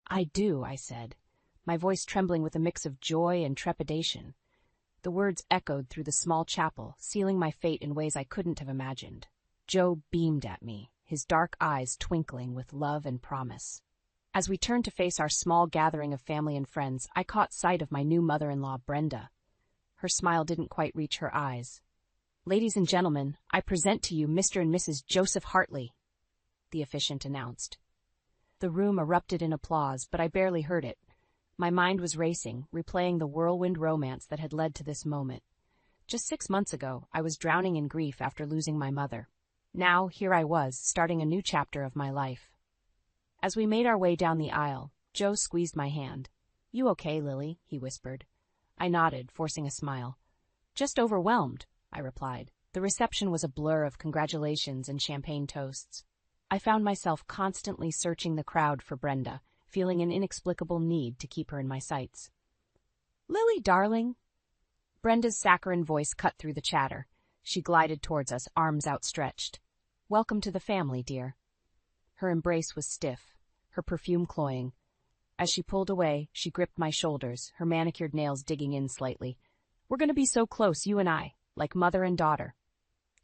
I do, I said, my voice trembling with a mix of joy and trepidation. The words echoed through the small chapel, sealing my fate in ways I couldn't have imagined. Joe beamed at me, his dark eyes twinkling with love and promise. As we turned to face our small gathering of family and friends, I caught sight of my new mother-in-law, Brenda. Her smile didn't quite reach her eyes. "Ladies and gentlemen, I present to you Mr. and Mrs. Joseph Hartley," the officiant announced. The room erupted in applause, but I barely heard it. My mind was racing, replaying the whirlwind romance that had led to this moment. Just 6 months ago, I was drowning in grief after losing my mother. Now, here I was, starting a new chapter of my life. As we made our way down the aisle, Joe squeezed my hand. "You okay, Lily?" he whispered. I nodded, forcing a smile. "Just overwhelmed," I replied. The reception was a blur of congratulations and champagne toasts. I found myself constantly searching the crowd for Brenda, feeling an inexplicable need to keep her in my sights. "Lily, darling." Brenda's saccharine voice cut through the chatter. She glided towards us, arms outstretched. "Welcome to the family, dear." Her embrace was stiff, her perfume cloying. As she pulled away, she gripped my shoulders, her manicured nails digging in slightly. "We're going to be so close, you and I, like mother and daughter."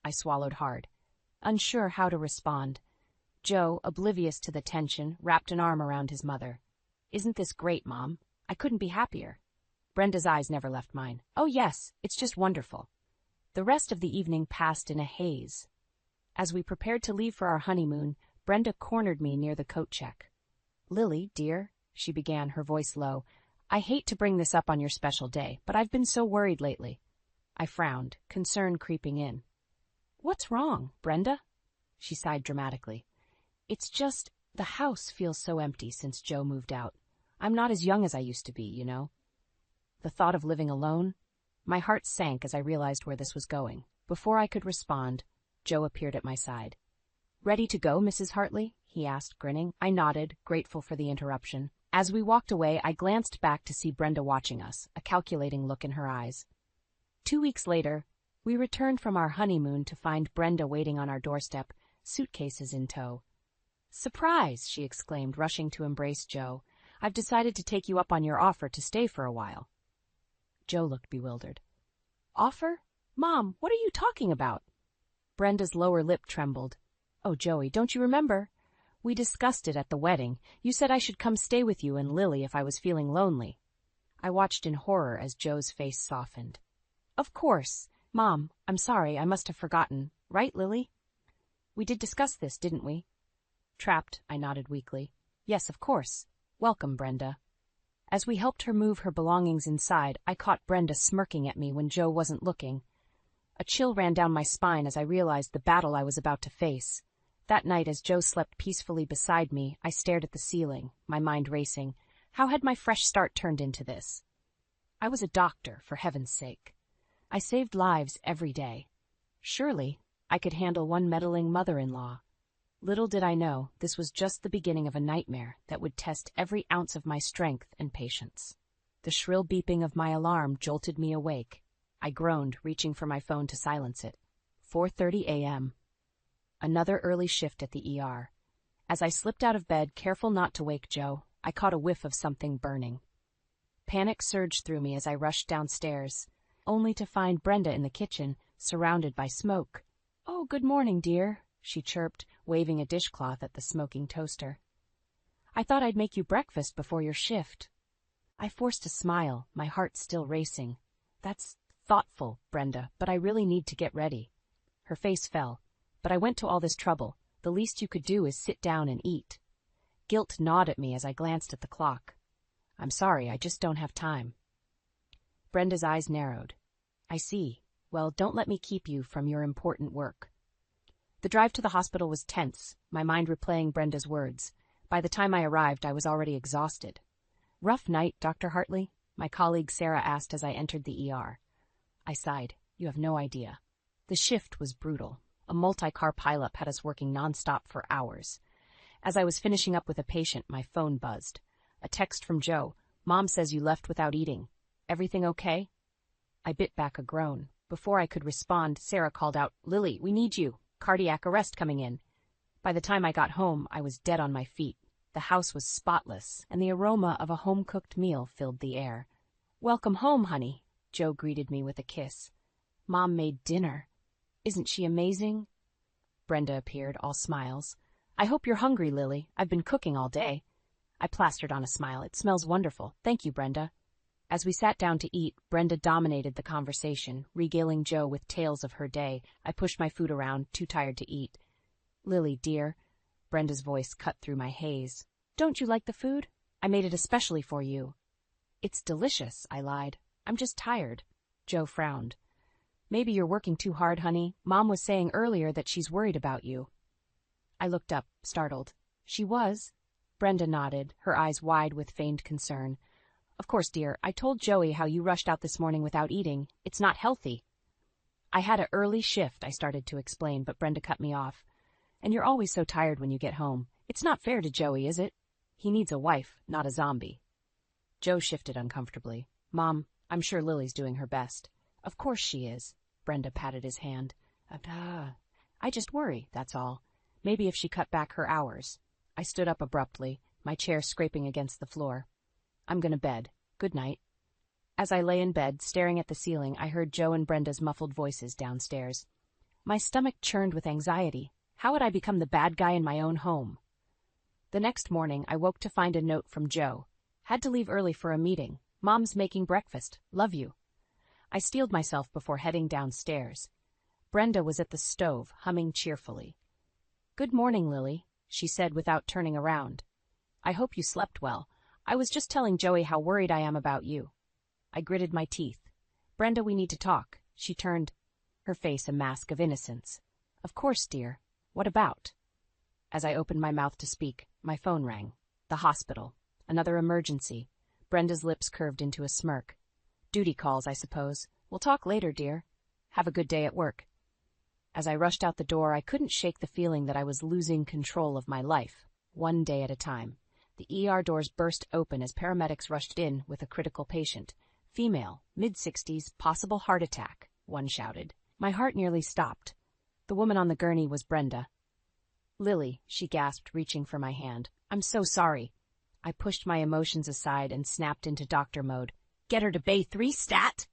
I swallowed hard, unsure how to respond. Joe, oblivious to the tension, wrapped an arm around his mother. "Isn't this great, Mom? I couldn't be happier." Brenda's eyes never left mine. "Oh yes, it's just wonderful." The rest of the evening passed in a haze. As we prepared to leave for our honeymoon, Brenda cornered me near the coat check. "Lily, dear," she began, her voice low, "I hate to bring this up on your special day, but I've been so worried lately." I frowned, concern creeping in. "What's wrong, Brenda?" She sighed dramatically. "It's just, the house feels so empty since Joe moved out. I'm not as young as I used to be, you know." The thought of living alone? My heart sank as I realized where this was going. Before I could respond, Joe appeared at my side. "Ready to go, Mrs. Hartley?" he asked, grinning. I nodded, grateful for the interruption. As we walked away, I glanced back to see Brenda watching us, a calculating look in her eyes. 2 weeks later, we returned from our honeymoon to find Brenda waiting on our doorstep, suitcases in tow. "Surprise!" she exclaimed, rushing to embrace Joe. "I've decided to take you up on your offer to stay for a while." Joe looked bewildered. "Offer? Mom, what are you talking about?" Brenda's lower lip trembled. "Oh, Joey, don't you remember? We discussed it at the wedding. You said I should come stay with you and Lily if I was feeling lonely." I watched in horror as Joe's face softened. "Of course. Mom, I'm sorry, I must have forgotten. Right, Lily? We did discuss this, didn't we?" Trapped, I nodded weakly. "Yes, of course. Welcome, Brenda." As we helped her move her belongings inside, I caught Brenda smirking at me when Joe wasn't looking. A chill ran down my spine as I realized the battle I was about to face. That night, as Joe slept peacefully beside me, I stared at the ceiling, my mind racing. How had my fresh start turned into this? I was a doctor, for heaven's sake. I saved lives every day. Surely, I could handle one meddling mother-in-law. Little did I know, this was just the beginning of a nightmare that would test every ounce of my strength and patience. The shrill beeping of my alarm jolted me awake. I groaned, reaching for my phone to silence it. 4:30 a.m. Another early shift at the ER. As I slipped out of bed, careful not to wake Joe, I caught a whiff of something burning. Panic surged through me as I rushed downstairs, only to find Brenda in the kitchen, surrounded by smoke. "Oh, good morning, dear," she chirped, waving a dishcloth at the smoking toaster. "I thought I'd make you breakfast before your shift." I forced a smile, my heart still racing. "That's thoughtful, Brenda, but I really need to get ready." Her face fell. "But I went to all this trouble. The least you could do is sit down and eat." Guilt gnawed at me as I glanced at the clock. "I'm sorry, I just don't have time." Brenda's eyes narrowed. "I see. Well, don't let me keep you from your important work." The drive to the hospital was tense, my mind replaying Brenda's words. By the time I arrived, I was already exhausted. "Rough night, Dr. Hartley?" my colleague Sarah asked as I entered the ER. I sighed. "You have no idea." The shift was brutal. A multi-car pileup had us working nonstop for hours. As I was finishing up with a patient, my phone buzzed. A text from Joe. "Mom says you left without eating. Everything okay?" I bit back a groan. Before I could respond, Sarah called out, "Lily, we need you. Cardiac arrest coming in." By the time I got home, I was dead on my feet. The house was spotless, and the aroma of a home-cooked meal filled the air. "Welcome home, honey," Joe greeted me with a kiss. "Mom made dinner. Isn't she amazing?" Brenda appeared, all smiles. "I hope you're hungry, Lily. I've been cooking all day." I plastered on a smile. "It smells wonderful. Thank you, Brenda." As we sat down to eat, Brenda dominated the conversation, regaling Joe with tales of her day. I pushed my food around, too tired to eat. "Lily, dear," Brenda's voice cut through my haze. "Don't you like the food? I made it especially for you." "It's delicious," I lied. "I'm just tired." Joe frowned. "Maybe you're working too hard, honey. Mom was saying earlier that she's worried about you." I looked up, startled. "She was?" Brenda nodded, her eyes wide with feigned concern. "Of course, dear. I told Joey how you rushed out this morning without eating. It's not healthy." "I had an early shift," I started to explain, but Brenda cut me off. "And you're always so tired when you get home. It's not fair to Joey, is it? He needs a wife, not a zombie." Joe shifted uncomfortably. "Mom, I'm sure Lily's doing her best." "Of course she is." Brenda patted his hand. I just worry, that's all. Maybe if she cut back her hours." I stood up abruptly, my chair scraping against the floor. "I'm going to bed. Good night." As I lay in bed, staring at the ceiling, I heard Joe and Brenda's muffled voices downstairs. My stomach churned with anxiety. How had I become the bad guy in my own home? The next morning, I woke to find a note from Joe. "Had to leave early for a meeting. Mom's making breakfast. Love you." I steeled myself before heading downstairs. Brenda was at the stove, humming cheerfully. "Good morning, Lily," she said without turning around. "I hope you slept well. I was just telling Joey how worried I am about you." I gritted my teeth. "Brenda, we need to talk." She turned, her face a mask of innocence. "Of course, dear. What about?" As I opened my mouth to speak, my phone rang. The hospital. Another emergency. Brenda's lips curved into a smirk. "Duty calls, I suppose. We'll talk later, dear. Have a good day at work." As I rushed out the door, I couldn't shake the feeling that I was losing control of my life, one day at a time. The ER doors burst open as paramedics rushed in with a critical patient. "Female, mid-60s, possible heart attack," one shouted. My heart nearly stopped. The woman on the gurney was Brenda. "Lily," she gasped, reaching for my hand. "I'm so sorry." I pushed my emotions aside and snapped into doctor mode. "Get her to Bay 3 stat!"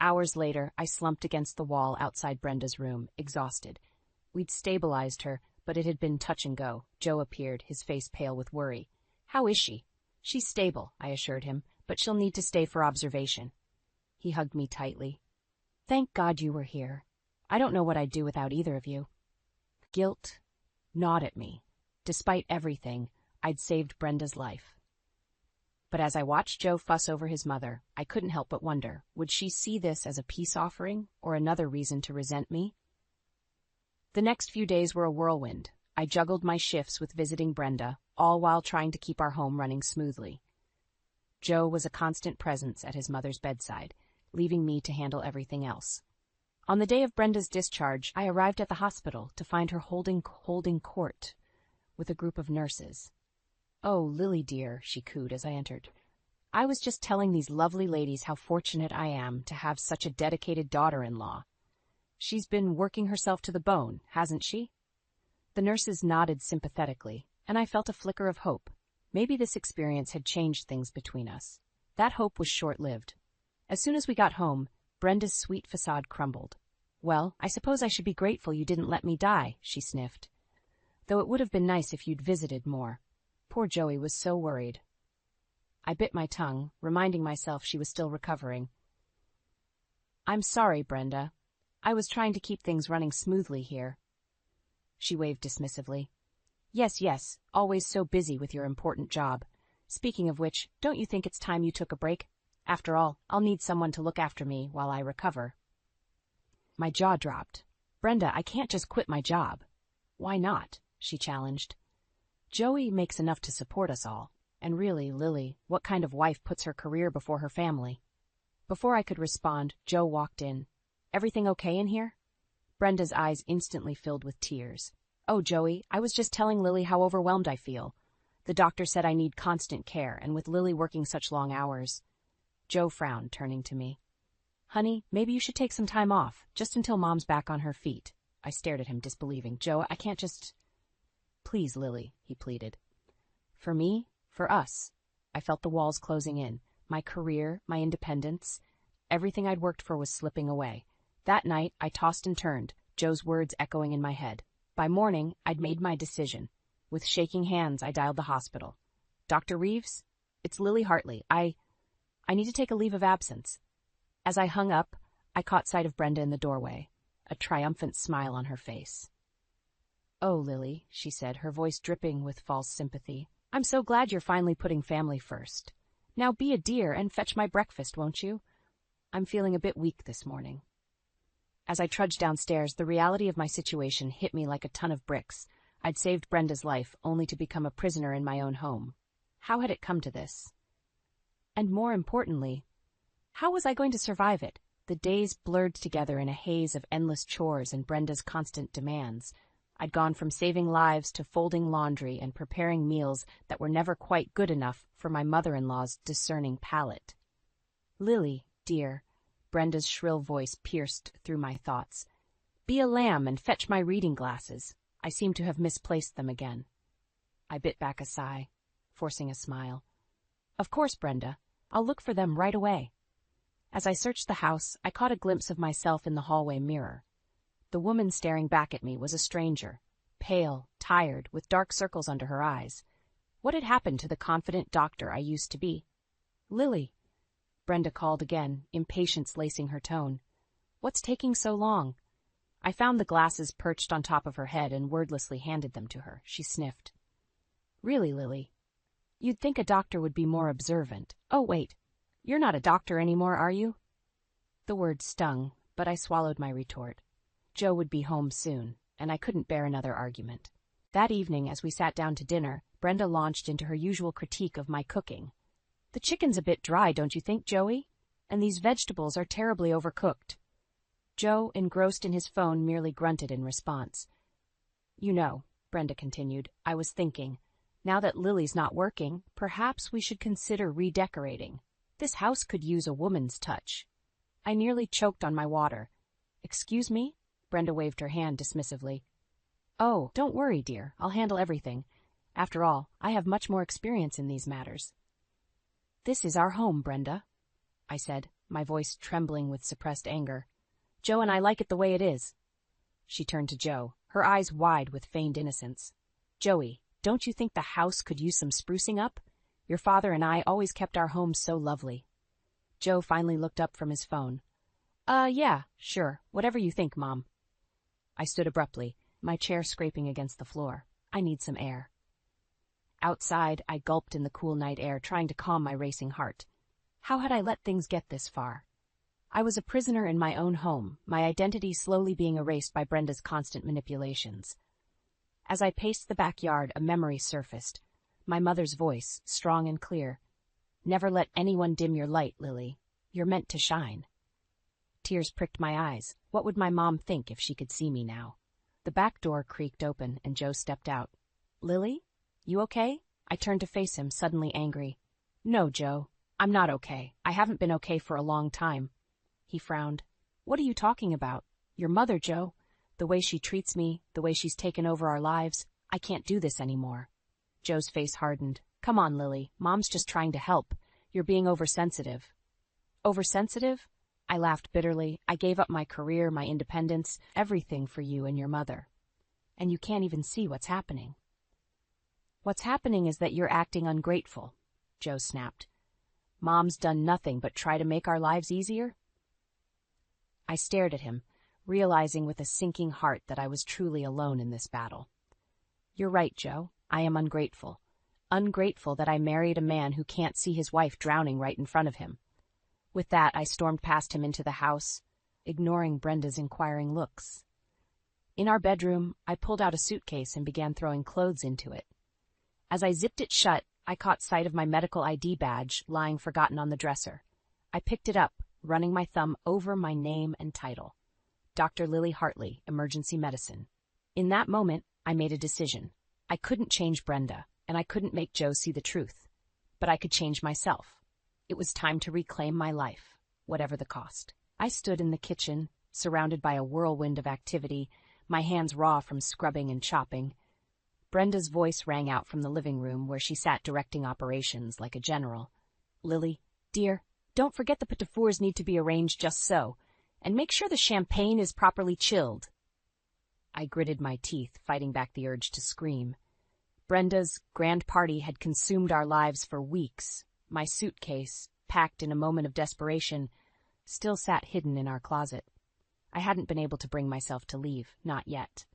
Hours later, I slumped against the wall outside Brenda's room, exhausted. We'd stabilized her, but it had been touch and go. Joe appeared, his face pale with worry. "How is she?" "She's stable," I assured him, "but she'll need to stay for observation." He hugged me tightly. "Thank God you were here. I don't know what I'd do without either of you." Guilt gnawed at me. Despite everything, I'd saved Brenda's life. But as I watched Joe fuss over his mother, I couldn't help but wonder, would she see this as a peace offering or another reason to resent me? The next few days were a whirlwind. I juggled my shifts with visiting Brenda, all while trying to keep our home running smoothly. Joe was a constant presence at his mother's bedside, leaving me to handle everything else. On the day of Brenda's discharge, I arrived at the hospital to find her holding court with a group of nurses. "Oh, Lily dear," she cooed as I entered. "I was just telling these lovely ladies how fortunate I am to have such a dedicated daughter-in-law. She's been working herself to the bone, hasn't she?" The nurses nodded sympathetically, and I felt a flicker of hope. Maybe this experience had changed things between us. That hope was short-lived. As soon as we got home, Brenda's sweet facade crumbled. "Well, I suppose I should be grateful you didn't let me die," she sniffed. "Though it would have been nice if you'd visited more. Poor Joey was so worried." I bit my tongue, reminding myself she was still recovering. "I'm sorry, Brenda. I was trying to keep things running smoothly here." She waved dismissively. Yes, always so busy with your important job. Speaking of which, don't you think it's time you took a break? After all, I'll need someone to look after me while I recover." My jaw dropped. "Brenda, I can't just quit my job." "Why not?" she challenged. "Joey makes enough to support us all. And really, Lily, what kind of wife puts her career before her family?" Before I could respond, Joe walked in. "Everything okay in here?" Brenda's eyes instantly filled with tears. "Oh, Joey, I was just telling Lily how overwhelmed I feel. The doctor said I need constant care, and with Lily working such long hours." Joe frowned, turning to me. "Honey, maybe you should take some time off, just until Mom's back on her feet." I stared at him, disbelieving. "Joe, I can't just—" "Please, Lily," he pleaded. For me, for us. I felt the walls closing in. My career, my independence, everything I'd worked for was slipping away. That night, I tossed and turned, Joe's words echoing in my head. By morning, I'd made my decision. With shaking hands, I dialed the hospital. Dr. Reeves? It's Lily Hartley. I need to take a leave of absence. As I hung up, I caught sight of Brenda in the doorway, a triumphant smile on her face. Oh, Lily, she said, her voice dripping with false sympathy. I'm so glad you're finally putting family first. Now be a dear and fetch my breakfast, won't you? I'm feeling a bit weak this morning. As I trudged downstairs, the reality of my situation hit me like a ton of bricks. I'd saved Brenda's life, only to become a prisoner in my own home. How had it come to this? And more importantly, how was I going to survive it? The days blurred together in a haze of endless chores and Brenda's constant demands. I'd gone from saving lives to folding laundry and preparing meals that were never quite good enough for my mother-in-law's discerning palate. Lily, dear, Brenda's shrill voice pierced through my thoughts. Be a lamb and fetch my reading glasses. I seem to have misplaced them again. I bit back a sigh, forcing a smile. Of course, Brenda. I'll look for them right away. As I searched the house, I caught a glimpse of myself in the hallway mirror. The woman staring back at me was a stranger, pale, tired, with dark circles under her eyes. What had happened to the confident doctor I used to be? Lily, Brenda called again, impatience lacing her tone. What's taking so long? I found the glasses perched on top of her head and wordlessly handed them to her. She sniffed. Really, Lily? You'd think a doctor would be more observant. Oh, wait. You're not a doctor anymore, are you? The words stung, but I swallowed my retort. Joe would be home soon, and I couldn't bear another argument. That evening, as we sat down to dinner, Brenda launched into her usual critique of my cooking. The chicken's a bit dry, don't you think, Joey? And these vegetables are terribly overcooked. Joe, engrossed in his phone, merely grunted in response. You know, Brenda continued, I was thinking, now that Lily's not working, perhaps we should consider redecorating. This house could use a woman's touch. I nearly choked on my water. Excuse me? Brenda waved her hand dismissively. Oh, don't worry, dear. I'll handle everything. After all, I have much more experience in these matters. This is our home, Brenda, I said, my voice trembling with suppressed anger. Joe and I like it the way it is. She turned to Joe, her eyes wide with feigned innocence. Joey, don't you think the house could use some sprucing up? Your father and I always kept our home so lovely. Joe finally looked up from his phone. Yeah, sure, whatever you think, Mom. I stood abruptly, my chair scraping against the floor. I need some air. Outside, I gulped in the cool night air, trying to calm my racing heart. How had I let things get this far? I was a prisoner in my own home, my identity slowly being erased by Brenda's constant manipulations. As I paced the backyard, a memory surfaced. My mother's voice, strong and clear. Never let anyone dim your light, Lily. You're meant to shine. Tears pricked my eyes. What would my mom think if she could see me now? The back door creaked open, and Joe stepped out. Lily? You okay? I turned to face him, suddenly angry. No, Joe. I'm not okay. I haven't been okay for a long time. He frowned. What are you talking about? Your mother, Joe. The way she treats me, the way she's taken over our lives. I can't do this anymore. Joe's face hardened. Come on, Lily. Mom's just trying to help. You're being oversensitive. Oversensitive? I laughed bitterly. I gave up my career, my independence, everything for you and your mother. And you can't even see what's happening. What's happening is that you're acting ungrateful, Joe snapped. Mom's done nothing but try to make our lives easier? I stared at him, realizing with a sinking heart that I was truly alone in this battle. You're right, Joe. I am ungrateful. Ungrateful that I married a man who can't see his wife drowning right in front of him. With that, I stormed past him into the house, ignoring Brenda's inquiring looks. In our bedroom, I pulled out a suitcase and began throwing clothes into it. As I zipped it shut, I caught sight of my medical ID badge lying forgotten on the dresser. I picked it up, running my thumb over my name and title. Dr. Lily Hartley, Emergency Medicine. In that moment, I made a decision. I couldn't change Brenda, and I couldn't make Joe see the truth. But I could change myself. It was time to reclaim my life, whatever the cost. I stood in the kitchen, surrounded by a whirlwind of activity, my hands raw from scrubbing and chopping. Brenda's voice rang out from the living room where she sat directing operations like a general. Lily, dear, don't forget the petit fours need to be arranged just so, and make sure the champagne is properly chilled. I gritted my teeth, fighting back the urge to scream. Brenda's grand party had consumed our lives for weeks. My suitcase, packed in a moment of desperation, still sat hidden in our closet. I hadn't been able to bring myself to leave, not yet.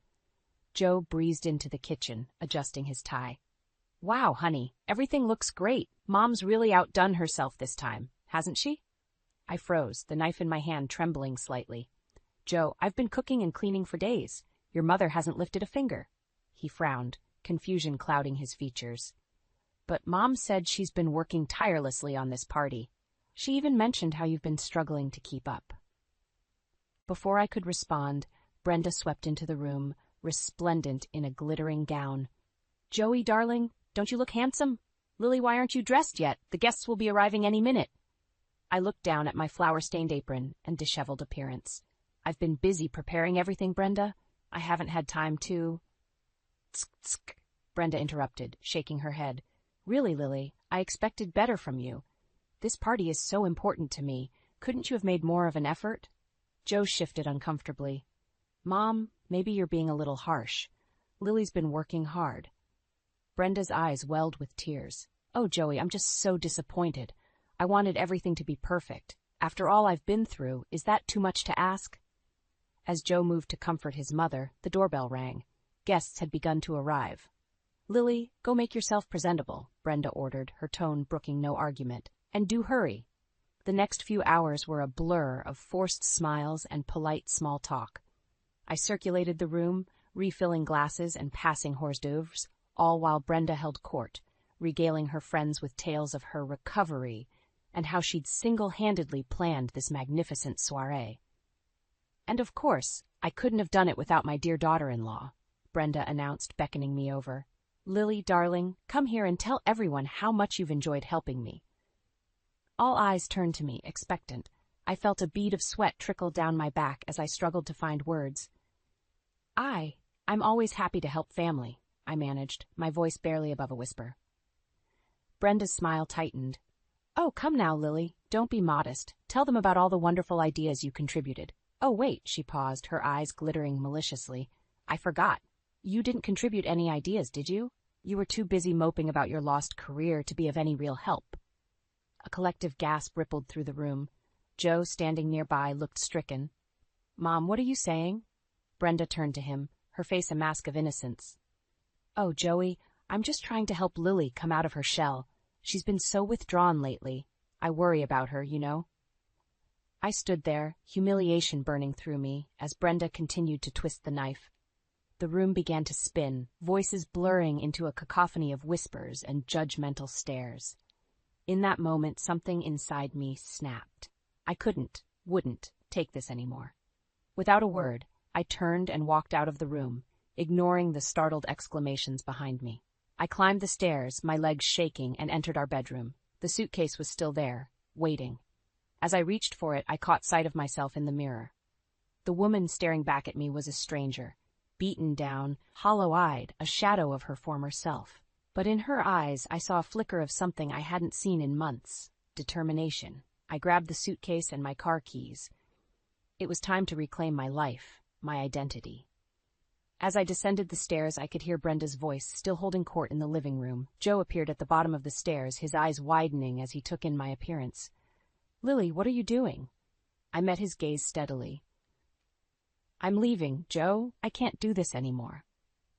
Joe breezed into the kitchen, adjusting his tie. Wow, honey, everything looks great. Mom's really outdone herself this time, hasn't she? I froze, the knife in my hand trembling slightly. Joe, I've been cooking and cleaning for days. Your mother hasn't lifted a finger. He frowned, confusion clouding his features. But Mom said she's been working tirelessly on this party. She even mentioned how you've been struggling to keep up. Before I could respond, Brenda swept into the room, resplendent in a glittering gown. Joey, darling, don't you look handsome? Lily, why aren't you dressed yet? The guests will be arriving any minute. I looked down at my flour-stained apron and disheveled appearance. I've been busy preparing everything, Brenda. I haven't had time to... Tsk, Brenda interrupted, shaking her head. Really, Lily, I expected better from you. This party is so important to me. Couldn't you have made more of an effort? Joe shifted uncomfortably. Mom, maybe you're being a little harsh. Lily's been working hard. Brenda's eyes welled with tears. Oh, Joey, I'm just so disappointed. I wanted everything to be perfect. After all I've been through, is that too much to ask? As Joe moved to comfort his mother, the doorbell rang. Guests had begun to arrive. Lily, go make yourself presentable, Brenda ordered, her tone brooking no argument. And do hurry. The next few hours were a blur of forced smiles and polite small talk. I circulated the room, refilling glasses and passing hors d'oeuvres, all while Brenda held court, regaling her friends with tales of her recovery and how she'd single-handedly planned this magnificent soirée. And of course, I couldn't have done it without my dear daughter-in-law, Brenda announced, beckoning me over. Lily, darling, come here and tell everyone how much you've enjoyed helping me. All eyes turned to me, expectant. I felt a bead of sweat trickle down my back as I struggled to find words. I'm always happy to help family, I managed, my voice barely above a whisper. Brenda's smile tightened. Oh, come now, Lily. Don't be modest. Tell them about all the wonderful ideas you contributed. Oh, wait, she paused, her eyes glittering maliciously. I forgot. You didn't contribute any ideas, did you? You were too busy moping about your lost career to be of any real help. A collective gasp rippled through the room. Joe, standing nearby, looked stricken. Mom, what are you saying? Brenda turned to him, her face a mask of innocence. Oh, Joey, I'm just trying to help Lily come out of her shell. She's been so withdrawn lately. I worry about her, you know. I stood there, humiliation burning through me, as Brenda continued to twist the knife. The room began to spin, voices blurring into a cacophony of whispers and judgmental stares. In that moment, something inside me snapped. I wouldn't take this anymore. Without a word, I turned and walked out of the room, ignoring the startled exclamations behind me. I climbed the stairs, my legs shaking, and entered our bedroom. The suitcase was still there, waiting. As I reached for it, I caught sight of myself in the mirror. The woman staring back at me was a stranger, beaten down, hollow-eyed, a shadow of her former self. But in her eyes, I saw a flicker of something I hadn't seen in months. Determination. I grabbed the suitcase and my car keys. It was time to reclaim my life, my identity. As I descended the stairs, I could hear Brenda's voice, still holding court in the living room. Joe appeared at the bottom of the stairs, his eyes widening as he took in my appearance. Lily, what are you doing? I met his gaze steadily. I'm leaving, Joe. I can't do this anymore.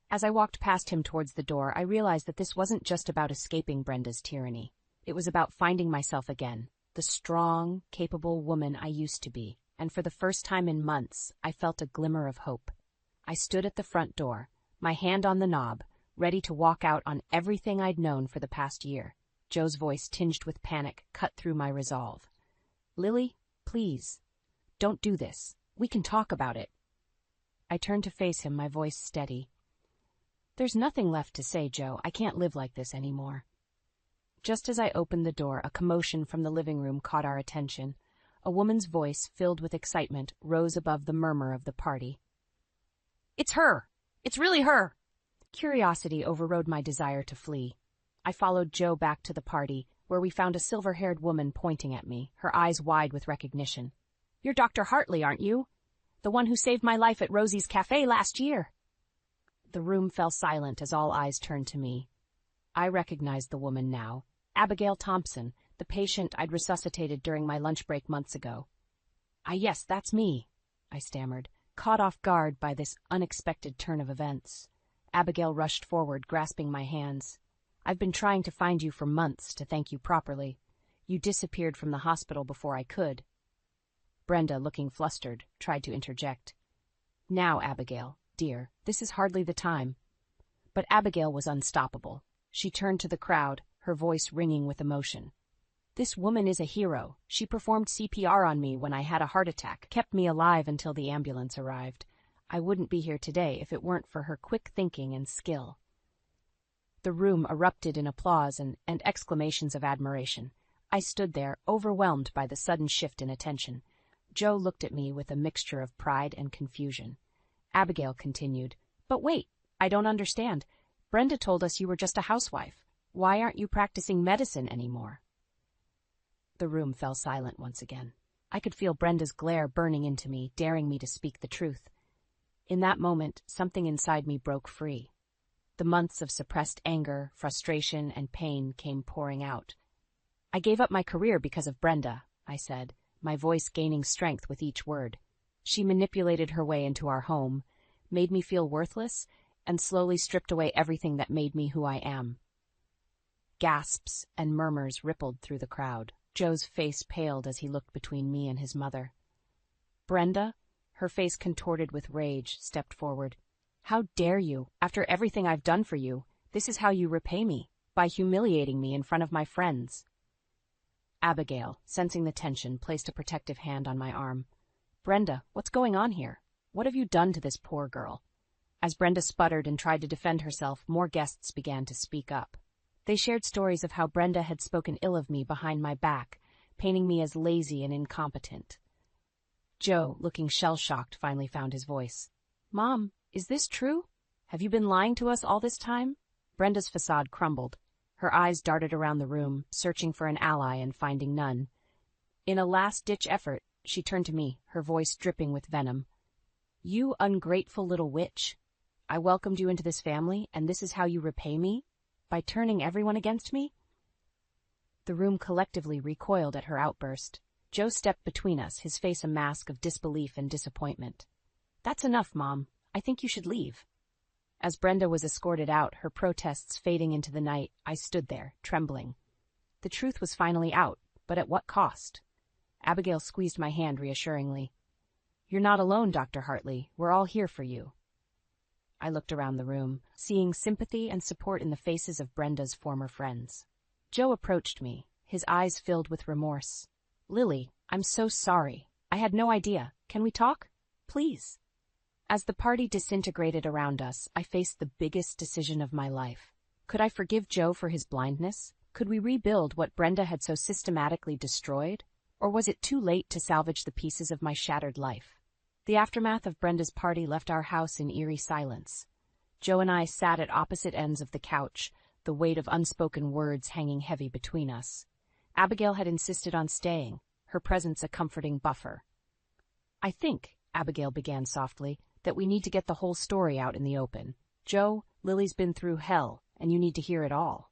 As I walked past him towards the door, I realized that this wasn't just about escaping Brenda's tyranny. It was about finding myself again, the strong, capable woman I used to be. And for the first time in months, I felt a glimmer of hope. I stood at the front door, my hand on the knob, ready to walk out on everything I'd known for the past year. Joe's voice, tinged with panic, cut through my resolve. Lily, please, don't do this. We can talk about it. I turned to face him, my voice steady. There's nothing left to say, Joe. I can't live like this anymore. Just as I opened the door, a commotion from the living room caught our attention. A woman's voice, filled with excitement, rose above the murmur of the party. It's her! It's really her! Curiosity overrode my desire to flee. I followed Joe back to the party, where we found a silver-haired woman pointing at me, her eyes wide with recognition. "You're Dr. Hartley, aren't you? The one who saved my life at Rosie's Cafe last year." The room fell silent as all eyes turned to me. I recognized the woman now, Abigail Thompson, the patient I'd resuscitated during my lunch break months ago. Yes, that's me," I stammered, caught off guard by this unexpected turn of events. Abigail rushed forward, grasping my hands. "I've been trying to find you for months to thank you properly. You disappeared from the hospital before I could." Brenda, looking flustered, tried to interject. "Now, Abigail, dear, this is hardly the time." But Abigail was unstoppable. She turned to the crowd, her voice ringing with emotion. "This woman is a hero. She performed CPR on me when I had a heart attack, kept me alive until the ambulance arrived. I wouldn't be here today if it weren't for her quick thinking and skill." The room erupted in applause and exclamations of admiration. I stood there, overwhelmed by the sudden shift in attention. Joe looked at me with a mixture of pride and confusion. Abigail continued, "But wait, I don't understand. Brenda told us you were just a housewife. Why aren't you practicing medicine anymore?" The room fell silent once again. I could feel Brenda's glare burning into me, daring me to speak the truth. In that moment, something inside me broke free. The months of suppressed anger, frustration, and pain came pouring out. "I gave up my career because of Brenda," I said, my voice gaining strength with each word. "She manipulated her way into our home, made me feel worthless, and slowly stripped away everything that made me who I am." Gasps and murmurs rippled through the crowd. Joe's face paled as he looked between me and his mother. Brenda, her face contorted with rage, stepped forward. "How dare you? After everything I've done for you, this is how you repay me, by humiliating me in front of my friends." Abigail, sensing the tension, placed a protective hand on my arm. "Brenda, what's going on here? What have you done to this poor girl?" As Brenda sputtered and tried to defend herself, more guests began to speak up. They shared stories of how Brenda had spoken ill of me behind my back, painting me as lazy and incompetent. Joe, looking shell-shocked, finally found his voice. "Mom, is this true? Have you been lying to us all this time?" Brenda's facade crumbled. Her eyes darted around the room, searching for an ally and finding none. In a last-ditch effort, she turned to me, her voice dripping with venom. "You ungrateful little witch. I welcomed you into this family, and this is how you repay me? By turning everyone against me?" The room collectively recoiled at her outburst. Joe stepped between us, his face a mask of disbelief and disappointment. "That's enough, Mom. I think you should leave." As Brenda was escorted out, her protests fading into the night, I stood there, trembling. The truth was finally out, but at what cost? Abigail squeezed my hand reassuringly. "You're not alone, Dr. Hartley. We're all here for you." I looked around the room, seeing sympathy and support in the faces of Brenda's former friends. Joe approached me, his eyes filled with remorse. "Lily, I'm so sorry. I had no idea. Can we talk? Please." As the party disintegrated around us, I faced the biggest decision of my life. Could I forgive Joe for his blindness? Could we rebuild what Brenda had so systematically destroyed? Or was it too late to salvage the pieces of my shattered life? The aftermath of Brenda's party left our house in eerie silence. Joe and I sat at opposite ends of the couch, the weight of unspoken words hanging heavy between us. Abigail had insisted on staying, her presence a comforting buffer. "I think," Abigail began softly, "that we need to get the whole story out in the open. Joe, Lily's been through hell, and you need to hear it all."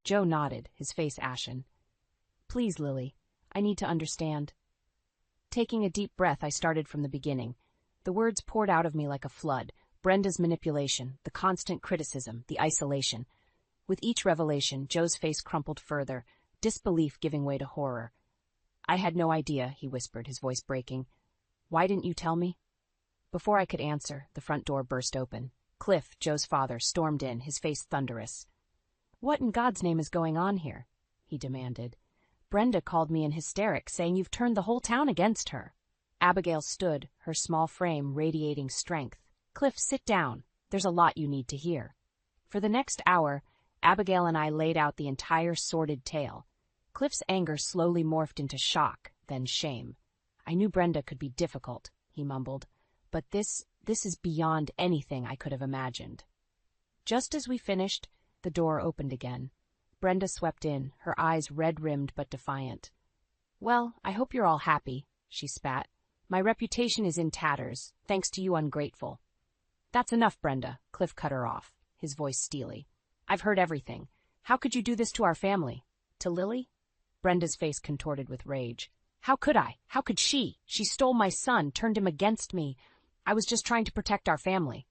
Joe nodded, his face ashen. "Please, Lily, I need to understand." Taking a deep breath, I started from the beginning. The words poured out of me like a flood. Brenda's manipulation, the constant criticism, the isolation. With each revelation, Joe's face crumpled further, disbelief giving way to horror. "I had no idea," he whispered, his voice breaking. "Why didn't you tell me?" Before I could answer, the front door burst open. Cliff, Joe's father, stormed in, his face thunderous. "What in God's name is going on here?" he demanded. "Brenda called me in hysterics, saying you've turned the whole town against her." Abigail stood, her small frame radiating strength. "Cliff, sit down. There's a lot you need to hear." For the next hour, Abigail and I laid out the entire sordid tale. Cliff's anger slowly morphed into shock, then shame. "I knew Brenda could be difficult," he mumbled, "but this is beyond anything I could have imagined." Just as we finished, the door opened again. Brenda swept in, her eyes red-rimmed but defiant. "Well, I hope you're all happy," she spat. "My reputation is in tatters, thanks to you ungrateful." "That's enough, Brenda," Cliff cut her off, his voice steely. "I've heard everything. How could you do this to our family? To Lily?" Brenda's face contorted with rage. "How could I? How could she? She stole my son, turned him against me. I was just trying to protect our family."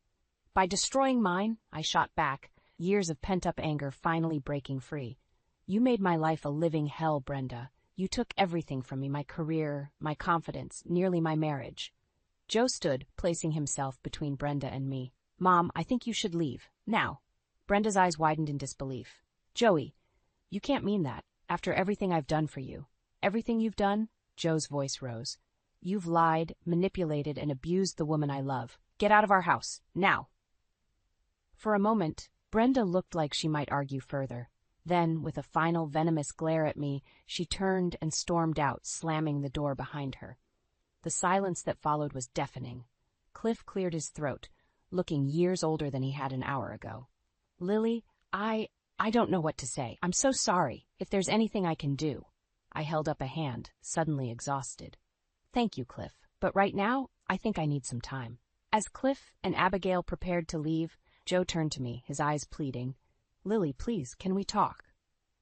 "By destroying mine," I shot back, years of pent-up anger finally breaking free. "You made my life a living hell, Brenda. You took everything from me, my career, my confidence, nearly my marriage." Joe stood, placing himself between Brenda and me. "Mom, I think you should leave. Now." Brenda's eyes widened in disbelief. "Joey, you can't mean that. After everything I've done for you." "Everything you've done?" Joe's voice rose. "You've lied, manipulated, and abused the woman I love. Get out of our house, now." For a moment, Brenda looked like she might argue further. Then, with a final venomous glare at me, she turned and stormed out, slamming the door behind her. The silence that followed was deafening. Cliff cleared his throat, looking years older than he had an hour ago. "Lily, I don't know what to say. I'm so sorry. If there's anything I can do." I held up a hand, suddenly exhausted. "Thank you, Cliff, but right now, I think I need some time." As Cliff and Abigail prepared to leave, Joe turned to me, his eyes pleading. "Lily, please, can we talk?"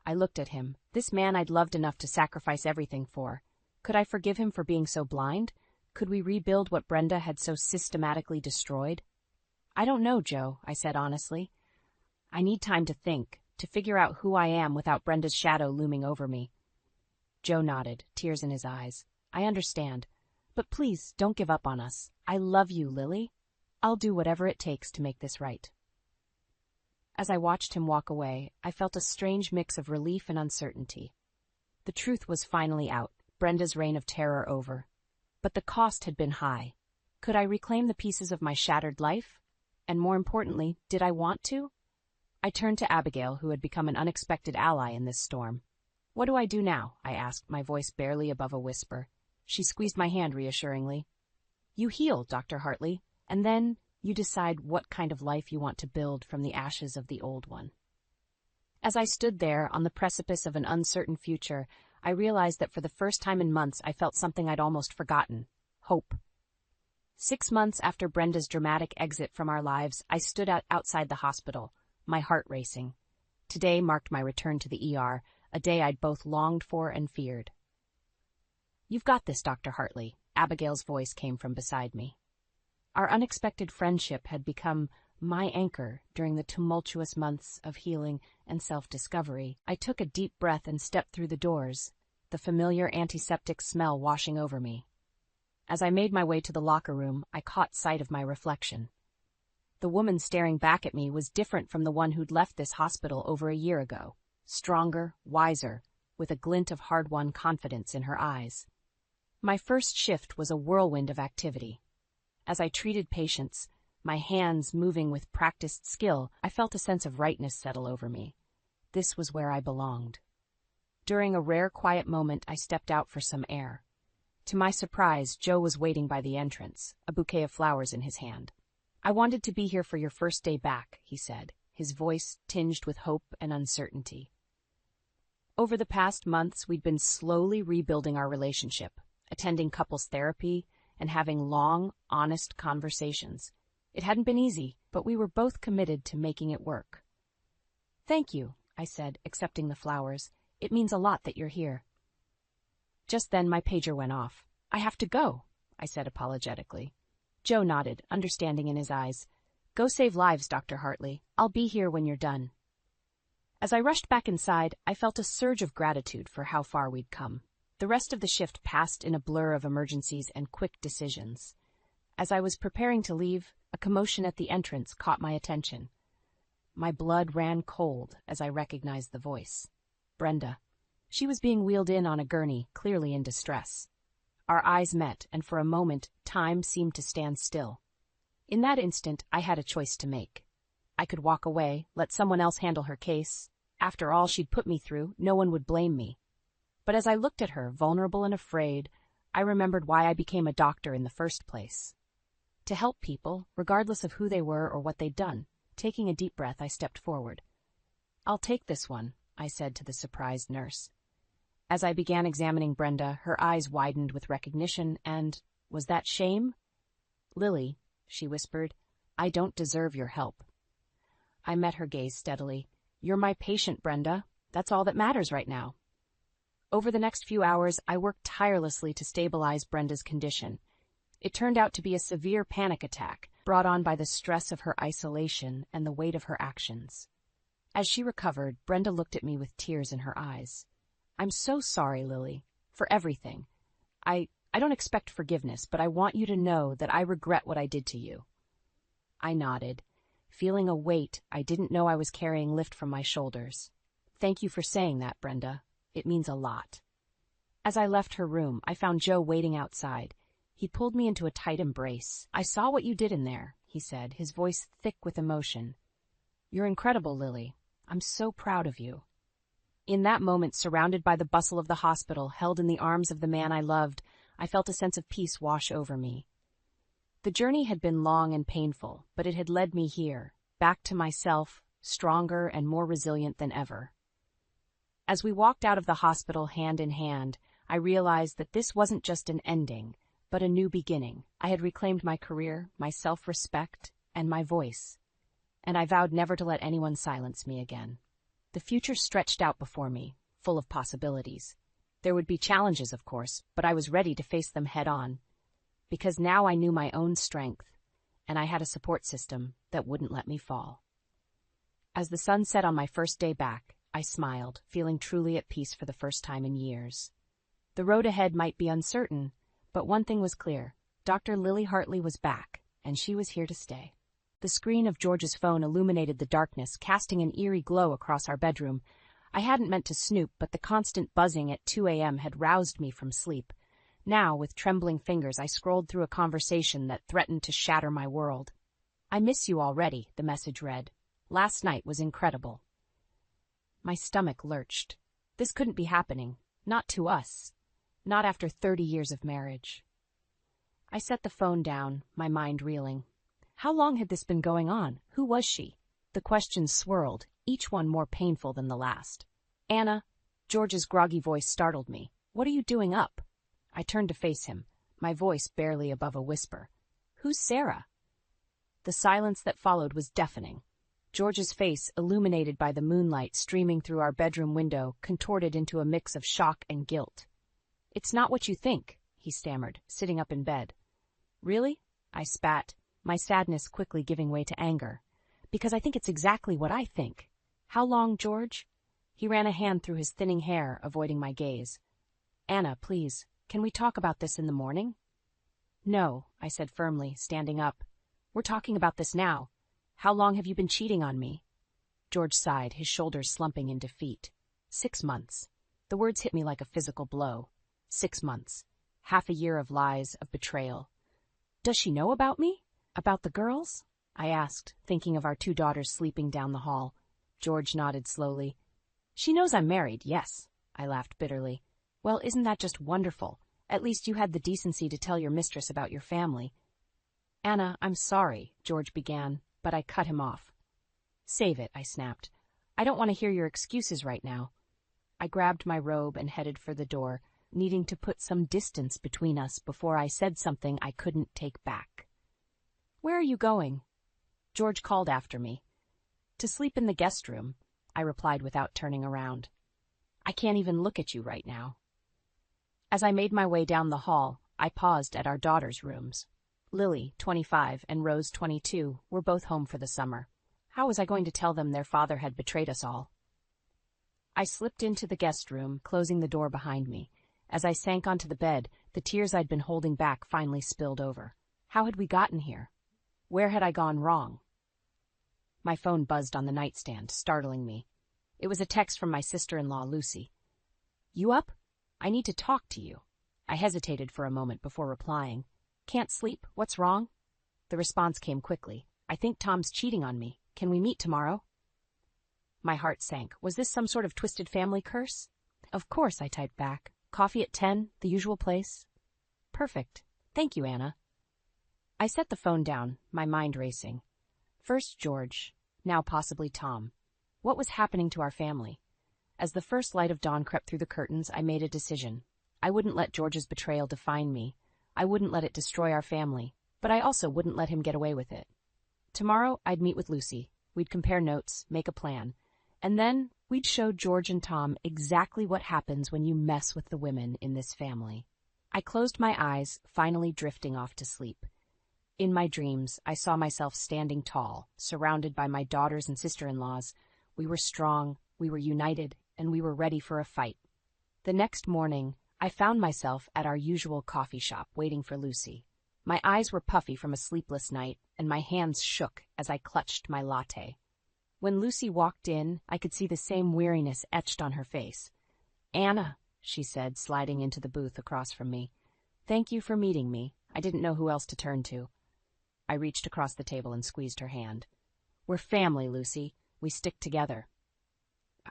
I looked at him, this man I'd loved enough to sacrifice everything for. Could I forgive him for being so blind? Could we rebuild what Brenda had so systematically destroyed? "I don't know, Joe," I said honestly. "I need time to think, to figure out who I am without Brenda's shadow looming over me." Joe nodded, tears in his eyes. "I understand. But please, don't give up on us. I love you, Lily. I'll do whatever it takes to make this right." As I watched him walk away, I felt a strange mix of relief and uncertainty. The truth was finally out, Brenda's reign of terror over. But the cost had been high. Could I reclaim the pieces of my shattered life? And more importantly, did I want to? I turned to Abigail, who had become an unexpected ally in this storm. "What do I do now?" I asked, my voice barely above a whisper. She squeezed my hand reassuringly. "You heal, Dr. Hartley, and then you decide what kind of life you want to build from the ashes of the old one." As I stood there on the precipice of an uncertain future, I realized that for the first time in months I felt something I'd almost forgotten: hope. 6 months after Brenda's dramatic exit from our lives, I stood outside the hospital, my heart racing. Today marked my return to the ER, a day I'd both longed for and feared. "You've got this, Dr. Hartley," Abigail's voice came from beside me. Our unexpected friendship had become my anchor during the tumultuous months of healing and self-discovery. I took a deep breath and stepped through the doors, the familiar antiseptic smell washing over me. As I made my way to the locker room, I caught sight of my reflection. The woman staring back at me was different from the one who'd left this hospital over a year ago. Stronger, wiser, with a glint of hard-won confidence in her eyes. My first shift was a whirlwind of activity. As I treated patients, my hands moving with practiced skill, I felt a sense of rightness settle over me. This was where I belonged. During a rare quiet moment, I stepped out for some air. To my surprise, Joe was waiting by the entrance, a bouquet of flowers in his hand. "I wanted to be here for your first day back," he said, his voice tinged with hope and uncertainty. Over the past months, we'd been slowly rebuilding our relationship, attending couples therapy, and having long, honest conversations. It hadn't been easy, but we were both committed to making it work. "Thank you," I said, accepting the flowers. "It means a lot that you're here." Just then my pager went off. "I have to go," I said apologetically. Joe nodded, understanding in his eyes. "Go save lives, Dr. Hartley. I'll be here when you're done." As I rushed back inside, I felt a surge of gratitude for how far we'd come. The rest of the shift passed in a blur of emergencies and quick decisions. As I was preparing to leave, a commotion at the entrance caught my attention. My blood ran cold as I recognized the voice. Brenda. She was being wheeled in on a gurney, clearly in distress. Our eyes met, and for a moment, time seemed to stand still. In that instant, I had a choice to make. I could walk away, let someone else handle her case. After all she'd put me through, no one would blame me. But as I looked at her, vulnerable and afraid, I remembered why I became a doctor in the first place. To help people, regardless of who they were or what they'd done. Taking a deep breath, I stepped forward. "I'll take this one," I said to the surprised nurse. As I began examining Brenda, her eyes widened with recognition and, was that shame? "Lily," she whispered, "I don't deserve your help." I met her gaze steadily. "You're my patient, Brenda. That's all that matters right now." Over the next few hours, I worked tirelessly to stabilize Brenda's condition. It turned out to be a severe panic attack, brought on by the stress of her isolation and the weight of her actions. As she recovered, Brenda looked at me with tears in her eyes. "I'm so sorry, Lily, for everything. I don't expect forgiveness, but I want you to know that I regret what I did to you." I nodded, feeling a weight I didn't know I was carrying lift from my shoulders. "Thank you for saying that, Brenda. It means a lot." As I left her room, I found Joe waiting outside. He pulled me into a tight embrace. "I saw what you did in there," he said, his voice thick with emotion. "You're incredible, Lily. I'm so proud of you." In that moment, surrounded by the bustle of the hospital, held in the arms of the man I loved, I felt a sense of peace wash over me. The journey had been long and painful, but it had led me here, back to myself, stronger and more resilient than ever. As we walked out of the hospital hand in hand, I realized that this wasn't just an ending, but a new beginning. I had reclaimed my career, my self-respect, and my voice, and I vowed never to let anyone silence me again. The future stretched out before me, full of possibilities. There would be challenges, of course, but I was ready to face them head-on, because now I knew my own strength, and I had a support system that wouldn't let me fall. As the sun set on my first day back, I smiled, feeling truly at peace for the first time in years. The road ahead might be uncertain, but one thing was clear. Dr. Lily Hartley was back, and she was here to stay. The screen of George's phone illuminated the darkness, casting an eerie glow across our bedroom. I hadn't meant to snoop, but the constant buzzing at 2 a.m. had roused me from sleep. Now, with trembling fingers, I scrolled through a conversation that threatened to shatter my world. "I miss you already," the message read. "Last night was incredible." My stomach lurched. This couldn't be happening. Not to us. Not after 30 years of marriage. I set the phone down, my mind reeling. How long had this been going on? Who was she? The questions swirled, each one more painful than the last. "Anna," George's groggy voice startled me. "What are you doing up?" I turned to face him, my voice barely above a whisper. "Who's Sarah?" The silence that followed was deafening. George's face, illuminated by the moonlight streaming through our bedroom window, contorted into a mix of shock and guilt. "It's not what you think," he stammered, sitting up in bed. "Really?" I spat, my sadness quickly giving way to anger. "Because I think it's exactly what I think." "How long, George?" He ran a hand through his thinning hair, avoiding my gaze. "Anna, please, can we talk about this in the morning?" "No," I said firmly, standing up. "We're talking about this now. How long have you been cheating on me?" George sighed, his shoulders slumping in defeat. 6 months. The words hit me like a physical blow. 6 months. Half a year of lies, of betrayal. "Does she know about me? About the girls?" I asked, thinking of our 2 daughters sleeping down the hall. George nodded slowly. "She knows I'm married, yes." I laughed bitterly. "Well, isn't that just wonderful? At least you had the decency to tell your mistress about your family." "Anna, I'm sorry," George began, but I cut him off. "Save it," I snapped. "I don't want to hear your excuses right now." I grabbed my robe and headed for the door, needing to put some distance between us before I said something I couldn't take back. "Where are you going?" George called after me. "To sleep in the guest room," I replied without turning around. "I can't even look at you right now." As I made my way down the hall, I paused at our daughters' rooms. Lily, 25, and Rose, 22, were both home for the summer. How was I going to tell them their father had betrayed us all? I slipped into the guest room, closing the door behind me. As I sank onto the bed, the tears I'd been holding back finally spilled over. How had we gotten here? Where had I gone wrong? My phone buzzed on the nightstand, startling me. It was a text from my sister-in-law, Lucy. "You up? I need to talk to you." I hesitated for a moment before replying. "Can't sleep? What's wrong?" The response came quickly. "I think Tom's cheating on me. Can we meet tomorrow?" My heart sank. Was this some sort of twisted family curse? "Of course," I typed back. "Coffee at 10, the usual place?" "Perfect. Thank you, Anna." I set the phone down, my mind racing. First George, now possibly Tom. What was happening to our family? As the first light of dawn crept through the curtains, I made a decision. I wouldn't let George's betrayal define me. I wouldn't let it destroy our family, but I also wouldn't let him get away with it. Tomorrow, I'd meet with Lucy. We'd compare notes, make a plan, and then we'd show George and Tom exactly what happens when you mess with the women in this family. I closed my eyes, finally drifting off to sleep. In my dreams, I saw myself standing tall, surrounded by my daughters and sister-in-laws. We were strong, we were united, and we were ready for a fight. The next morning, I found myself at our usual coffee shop waiting for Lucy. My eyes were puffy from a sleepless night, and my hands shook as I clutched my latte. When Lucy walked in, I could see the same weariness etched on her face. "Anna," she said, sliding into the booth across from me. "Thank you for meeting me. I didn't know who else to turn to." I reached across the table and squeezed her hand. "We're family, Lucy. We stick together."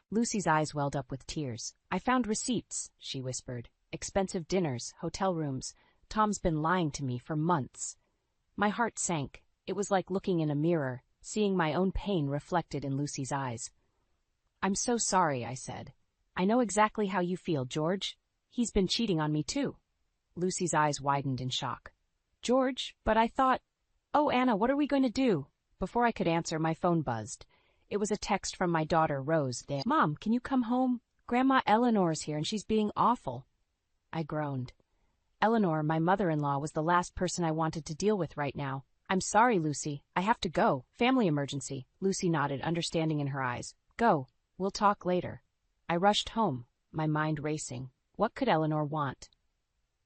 Lucy's eyes welled up with tears. "I found receipts," she whispered. "Expensive dinners, hotel rooms. Tom's been lying to me for months." My heart sank. It was like looking in a mirror, seeing my own pain reflected in Lucy's eyes. "I'm so sorry," I said. "I know exactly how you feel, George. He's been cheating on me, too." Lucy's eyes widened in shock. "George, but I thought—" "Oh, Anna, what are we going to do?" Before I could answer, my phone buzzed. It was a text from my daughter, Rose. "Mom, can you come home? Grandma Eleanor's here and she's being awful." I groaned. Eleanor, my mother-in-law, was the last person I wanted to deal with right now. "I'm sorry, Lucy. I have to go. Family emergency." Lucy nodded, understanding in her eyes. "Go. We'll talk later." I rushed home, my mind racing. What could Eleanor want?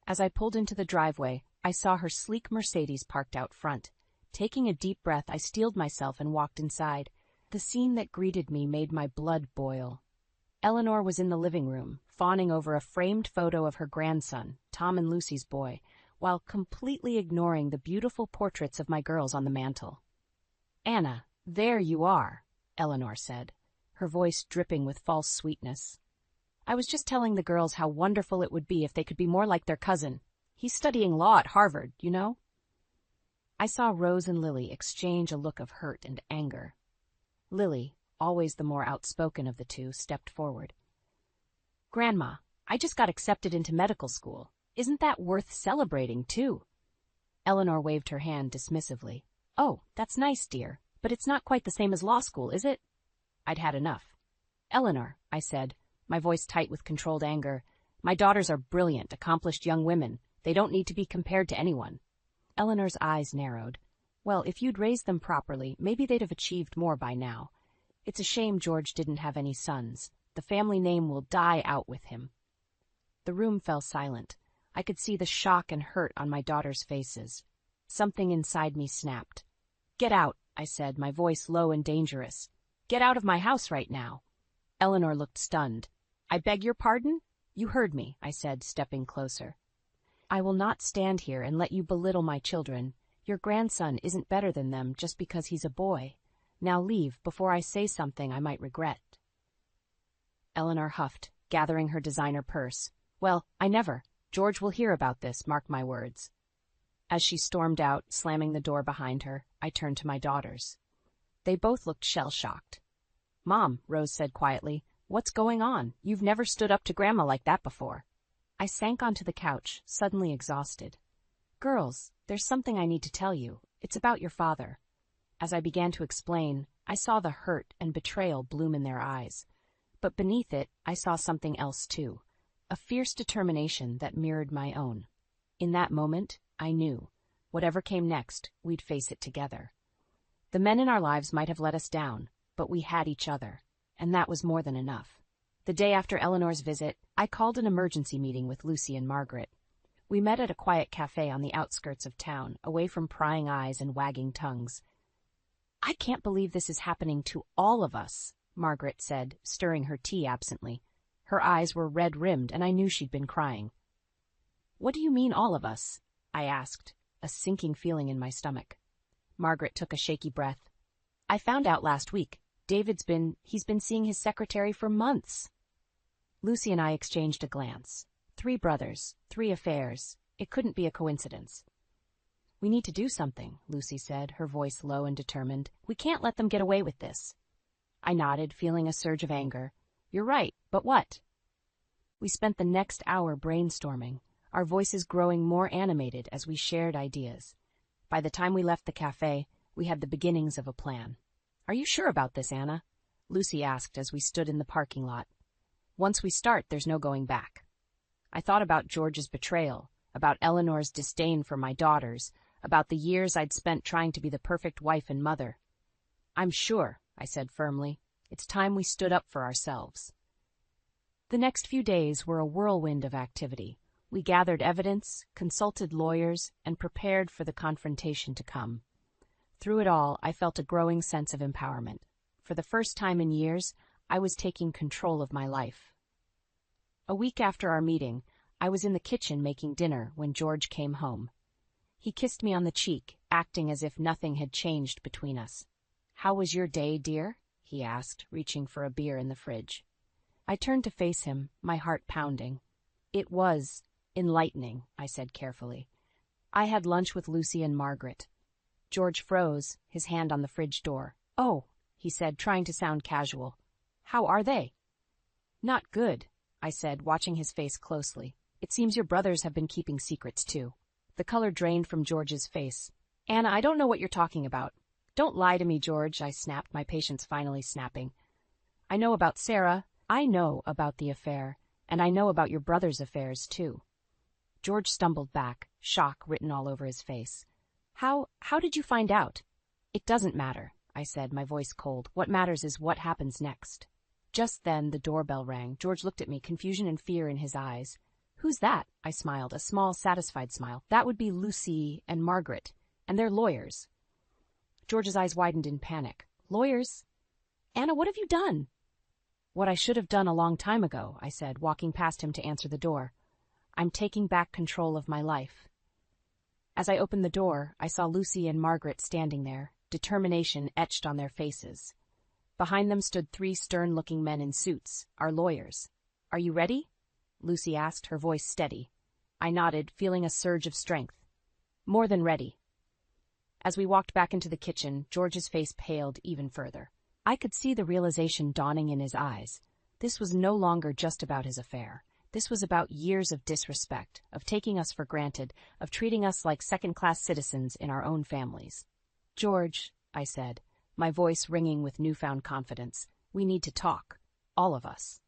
As I pulled into the driveway, I saw her sleek Mercedes parked out front. Taking a deep breath, I steeled myself and walked inside. The scene that greeted me made my blood boil. Eleanor was in the living room, fawning over a framed photo of her grandson, Tom and Lucy's boy, while completely ignoring the beautiful portraits of my girls on the mantel. "Anna, there you are," Eleanor said, her voice dripping with false sweetness. "I was just telling the girls how wonderful it would be if they could be more like their cousin. He's studying law at Harvard, you know?" I saw Rose and Lily exchange a look of hurt and anger. Lily, always the more outspoken of the two, stepped forward. "Grandma, I just got accepted into medical school. Isn't that worth celebrating, too?" Eleanor waved her hand dismissively. "Oh, that's nice, dear, but it's not quite the same as law school, is it?" I'd had enough. "Eleanor," I said, my voice tight with controlled anger, "my daughters are brilliant, accomplished young women. They don't need to be compared to anyone." Eleanor's eyes narrowed. "Well, if you'd raised them properly, maybe they'd have achieved more by now. It's a shame George didn't have any sons. The family name will die out with him." The room fell silent. I could see the shock and hurt on my daughters' faces. Something inside me snapped. "Get out," I said, my voice low and dangerous. "Get out of my house right now." Eleanor looked stunned. "I beg your pardon?" "You heard me," I said, stepping closer. "I will not stand here and let you belittle my children. Your grandson isn't better than them just because he's a boy. Now leave before I say something I might regret." Eleanor huffed, gathering her designer purse. "Well, I never. George will hear about this, mark my words." As she stormed out, slamming the door behind her, I turned to my daughters. They both looked shell-shocked. "Mom," Rose said quietly, "what's going on? You've never stood up to Grandma like that before." I sank onto the couch, suddenly exhausted. "Girls, there's something I need to tell you. It's about your father." As I began to explain, I saw the hurt and betrayal bloom in their eyes. But beneath it, I saw something else too, a fierce determination that mirrored my own. In that moment, I knew, whatever came next, we'd face it together. The men in our lives might have let us down, but we had each other, and that was more than enough. The day after Eleanor's visit, I called an emergency meeting with Lucy and Margaret. We met at a quiet cafe on the outskirts of town, away from prying eyes and wagging tongues. "I can't believe this is happening to all of us," Margaret said, stirring her tea absently. Her eyes were red-rimmed, and I knew she'd been crying. "What do you mean, all of us?" I asked, a sinking feeling in my stomach. Margaret took a shaky breath. "I found out last week. He's been seeing his secretary for months." Lucy and I exchanged a glance. 3 brothers, 3 affairs. It couldn't be a coincidence. We need to do something, Lucy said, her voice low and determined. We can't let them get away with this. I nodded, feeling a surge of anger. You're right, but what? We spent the next hour brainstorming, our voices growing more animated as we shared ideas. By the time we left the cafe, we had the beginnings of a plan. Are you sure about this, Anna? Lucy asked as we stood in the parking lot. Once we start, there's no going back. I thought about George's betrayal, about Eleanor's disdain for my daughters, about the years I'd spent trying to be the perfect wife and mother. I'm sure, I said firmly. It's time we stood up for ourselves. The next few days were a whirlwind of activity. We gathered evidence, consulted lawyers, and prepared for the confrontation to come. Through it all, I felt a growing sense of empowerment. For the first time in years, I was taking control of my life. A week after our meeting, I was in the kitchen making dinner when George came home. He kissed me on the cheek, acting as if nothing had changed between us. How was your day, dear? He asked, reaching for a beer in the fridge. I turned to face him, my heart pounding. It was enlightening, I said carefully. I had lunch with Lucy and Margaret. George froze, his hand on the fridge door. Oh, he said, trying to sound casual. How are they? Not good, I said, watching his face closely. It seems your brothers have been keeping secrets, too. The color drained from George's face. Anna, I don't know what you're talking about. Don't lie to me, George, I snapped, my patience finally snapping. I know about Sarah. I know about the affair, and I know about your brother's affairs, too. George stumbled back, shock written all over his face. How did you find out? It doesn't matter, I said, my voice cold. What matters is what happens next. Just then, the doorbell rang. George looked at me, confusion and fear in his eyes. Who's that? I smiled, a small, satisfied smile. That would be Lucy and Margaret, and they're lawyers. George's eyes widened in panic. Lawyers? Anna, what have you done? What I should have done a long time ago, I said, walking past him to answer the door. I'm taking back control of my life. As I opened the door, I saw Lucy and Margaret standing there, determination etched on their faces. Behind them stood 3 stern-looking men in suits, our lawyers. Are you ready? Lucy asked, her voice steady. I nodded, feeling a surge of strength. More than ready. As we walked back into the kitchen, George's face paled even further. I could see the realization dawning in his eyes. This was no longer just about his affair. This was about years of disrespect, of taking us for granted, of treating us like second-class citizens in our own families. George, I said, my voice ringing with newfound confidence, we need to talk. All of us.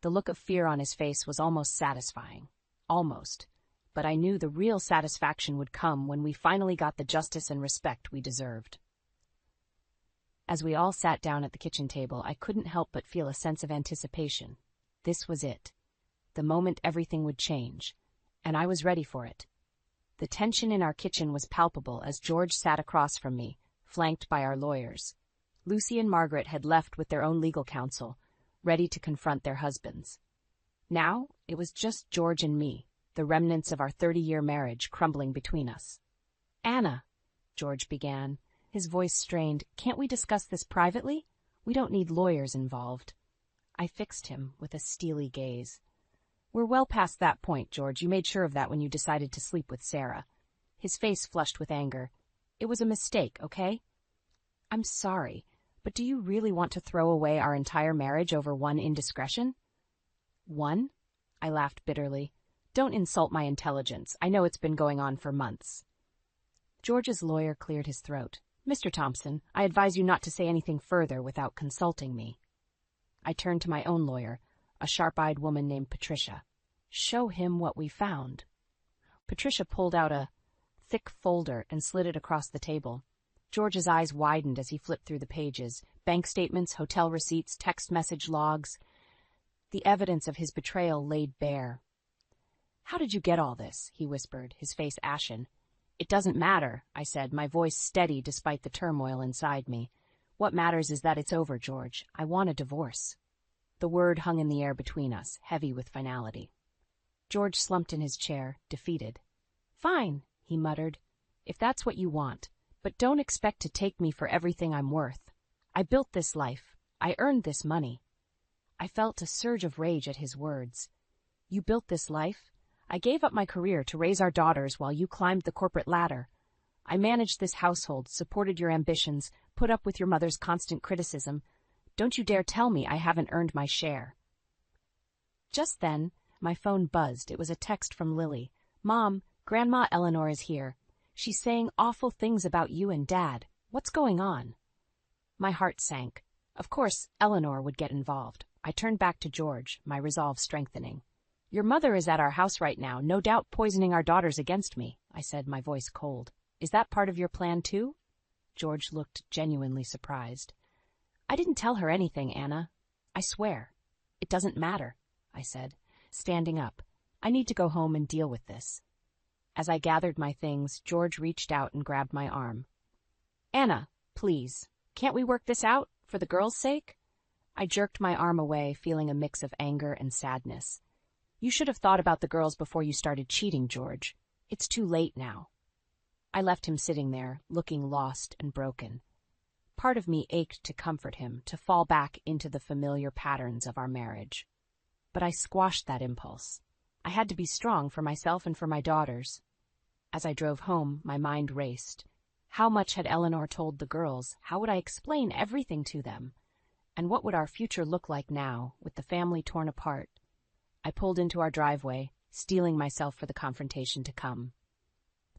The look of fear on his face was almost satisfying. Almost. But I knew the real satisfaction would come when we finally got the justice and respect we deserved. As we all sat down at the kitchen table, I couldn't help but feel a sense of anticipation. This was it. The moment everything would change. And I was ready for it. The tension in our kitchen was palpable as George sat across from me, flanked by our lawyers. Lucy and Margaret had left with their own legal counsel, ready to confront their husbands. Now, it was just George and me, the remnants of our 30-year marriage crumbling between us. Anna, George began, his voice strained, can't we discuss this privately? We don't need lawyers involved. I fixed him with a steely gaze. We're well past that point, George. You made sure of that when you decided to sleep with Sarah. His face flushed with anger. It was a mistake, okay? I'm sorry, but do you really want to throw away our entire marriage over one indiscretion? One? I laughed bitterly. Don't insult my intelligence. I know it's been going on for months. George's lawyer cleared his throat. Mr. Thompson, I advise you not to say anything further without consulting me. I turned to my own lawyer, a sharp-eyed woman named Patricia. Show him what we found. Patricia pulled out a thick folder and slid it across the table. George's eyes widened as he flipped through the pages. Bank statements, hotel receipts, text message logs. The evidence of his betrayal laid bare. How did you get all this? He whispered, his face ashen. It doesn't matter, I said, my voice steady despite the turmoil inside me. What matters is that it's over, George. I want a divorce. The word hung in the air between us, heavy with finality. George slumped in his chair, defeated. Fine, he muttered, if that's what you want, but don't expect to take me for everything I'm worth. I built this life. I earned this money. I felt a surge of rage at his words. You built this life? I gave up my career to raise our daughters while you climbed the corporate ladder. I managed this household, supported your ambitions, put up with your mother's constant criticism. Don't you dare tell me I haven't earned my share." Just then, my phone buzzed. It was a text from Lily. "Mom, Grandma Eleanor is here. She's saying awful things about you and Dad. What's going on?" My heart sank. Of course, Eleanor would get involved. I turned back to George, my resolve strengthening. "Your mother is at our house right now, no doubt poisoning our daughters against me," I said, my voice cold. "Is that part of your plan, too?" George looked genuinely surprised. "I didn't tell her anything, Anna. I swear." "It doesn't matter," I said, standing up. "I need to go home and deal with this." As I gathered my things, George reached out and grabbed my arm. "Anna, please, can't we work this out, for the girls' sake?" I jerked my arm away, feeling a mix of anger and sadness. "You should have thought about the girls before you started cheating, George. It's too late now." I left him sitting there, looking lost and broken. Part of me ached to comfort him, to fall back into the familiar patterns of our marriage. But I squashed that impulse. I had to be strong for myself and for my daughters. As I drove home, my mind raced. How much had Eleanor told the girls? How would I explain everything to them? And what would our future look like now, with the family torn apart? I pulled into our driveway, steeling myself for the confrontation to come.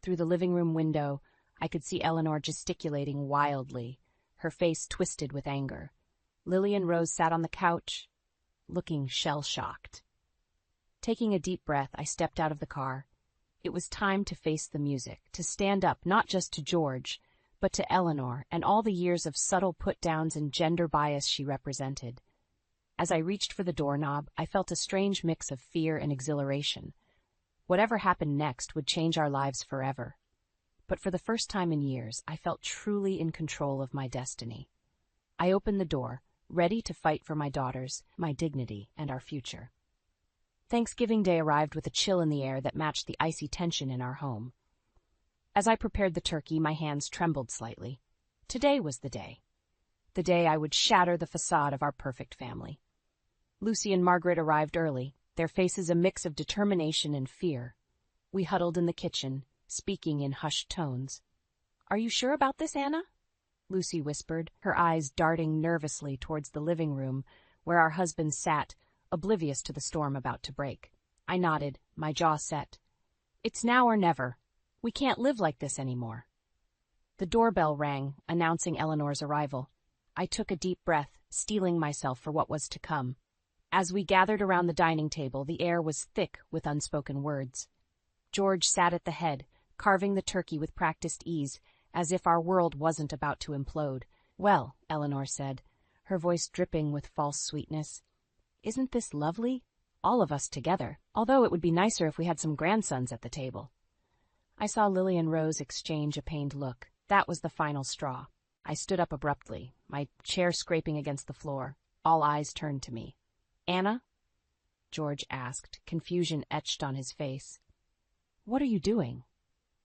Through the living room window, I could see Eleanor gesticulating wildly, her face twisted with anger. Lily and Rose sat on the couch, looking shell-shocked. Taking a deep breath, I stepped out of the car. It was time to face the music, to stand up not just to George, but to Eleanor and all the years of subtle put-downs and gender bias she represented. As I reached for the doorknob, I felt a strange mix of fear and exhilaration. Whatever happened next would change our lives forever. But for the first time in years, I felt truly in control of my destiny. I opened the door, ready to fight for my daughters, my dignity, and our future. Thanksgiving Day arrived with a chill in the air that matched the icy tension in our home. As I prepared the turkey, my hands trembled slightly. Today was the day. The day I would shatter the facade of our perfect family. Lucy and Margaret arrived early, their faces a mix of determination and fear. We huddled in the kitchen, speaking in hushed tones. "Are you sure about this, Anna?" Lucy whispered, her eyes darting nervously towards the living room, where our husbands sat, oblivious to the storm about to break. I nodded, my jaw set. "It's now or never. We can't live like this anymore." The doorbell rang, announcing Eleanor's arrival. I took a deep breath, steeling myself for what was to come. As we gathered around the dining table, the air was thick with unspoken words. George sat at the head, carving the turkey with practiced ease, as if our world wasn't about to implode. "Well," Eleanor said, her voice dripping with false sweetness, "isn't this lovely? All of us together, although it would be nicer if we had some grandsons at the table." I saw Lily and Rose exchange a pained look. That was the final straw. I stood up abruptly, my chair scraping against the floor. All eyes turned to me. "Anna?" George asked, confusion etched on his face. "What are you doing?"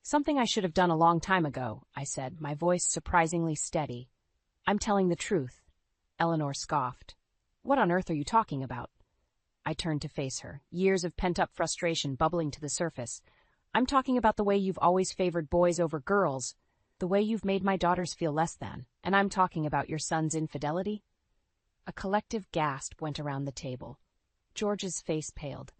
"Something I should have done a long time ago," I said, my voice surprisingly steady. "I'm telling the truth." Eleanor scoffed. "What on earth are you talking about?" I turned to face her, years of pent-up frustration bubbling to the surface. "I'm talking about the way you've always favored boys over girls, the way you've made my daughters feel less than, and I'm talking about your son's infidelity." A collective gasp went around the table. George's face paled.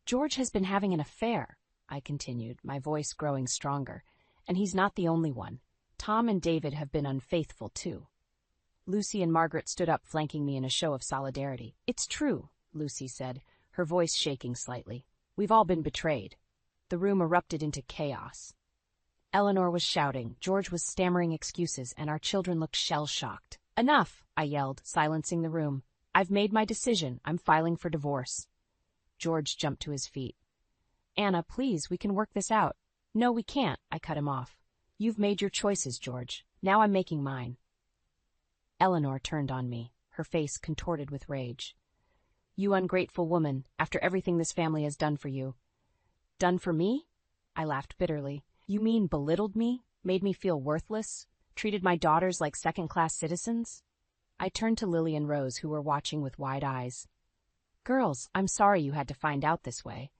"George has been having an affair," I continued, my voice growing stronger, "and he's not the only one. Tom and David have been unfaithful, too." Lucy and Margaret stood up, flanking me in a show of solidarity. "It's true," Lucy said, her voice shaking slightly. "We've all been betrayed." The room erupted into chaos. Eleanor was shouting, George was stammering excuses, and our children looked shell-shocked. "Enough," I yelled, silencing the room. "I've made my decision. I'm filing for divorce." George jumped to his feet. "Anna, please, we can work this out." "No, we can't," I cut him off. "You've made your choices, George. Now I'm making mine." Eleanor turned on me, her face contorted with rage. "You ungrateful woman, after everything this family has done for you." "Done for me?" I laughed bitterly. "You mean belittled me, made me feel worthless, treated my daughters like second-class citizens?" I turned to Lily and Rose, who were watching with wide eyes. "Girls, I'm sorry you had to find out this way.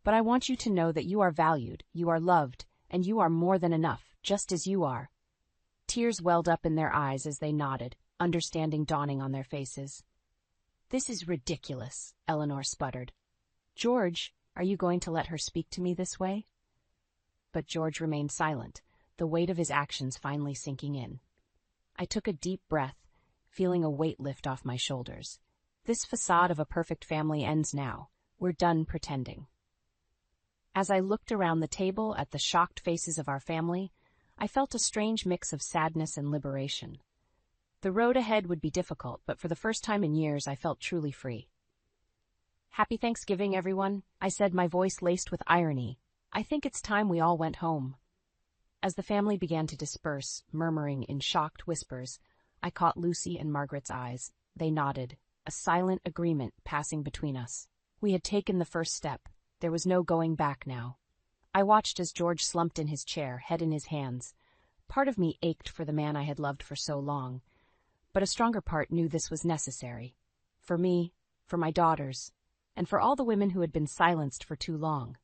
But I want you to know that you are valued, you are loved, and you are more than enough, just as you are." Tears welled up in their eyes as they nodded, understanding dawning on their faces. "This is ridiculous," Eleanor sputtered. "George, are you going to let her speak to me this way?" But George remained silent, the weight of his actions finally sinking in. I took a deep breath, feeling a weight lift off my shoulders. This facade of a perfect family ends now. We're done pretending. As I looked around the table at the shocked faces of our family, I felt a strange mix of sadness and liberation. The road ahead would be difficult, but for the first time in years, I felt truly free. "Happy Thanksgiving, everyone," I said, my voice laced with irony. "I think it's time we all went home." As the family began to disperse, murmuring in shocked whispers, I caught Lucy and Margaret's eyes. They nodded, a silent agreement passing between us. We had taken the first step. There was no going back now. I watched as George slumped in his chair, head in his hands. Part of me ached for the man I had loved for so long, but a stronger part knew this was necessary. For me, for my daughters, and for all the women who had been silenced for too long.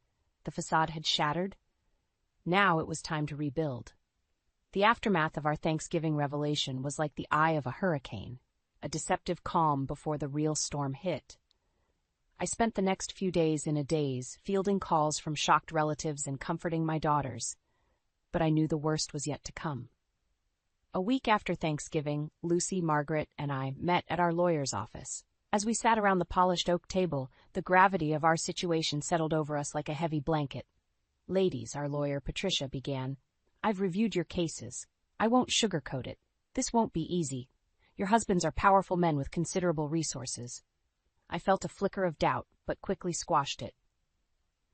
The facade had shattered. Now it was time to rebuild. The aftermath of our Thanksgiving revelation was like the eye of a hurricane, a deceptive calm before the real storm hit. I spent the next few days in a daze, fielding calls from shocked relatives and comforting my daughters. But I knew the worst was yet to come. A week after Thanksgiving, Lucy, Margaret, and I met at our lawyer's office. As we sat around the polished oak table, the gravity of our situation settled over us like a heavy blanket. "Ladies," our lawyer Patricia began, "I've reviewed your cases. I won't sugarcoat it. This won't be easy. Your husbands are powerful men with considerable resources." I felt a flicker of doubt, but quickly squashed it.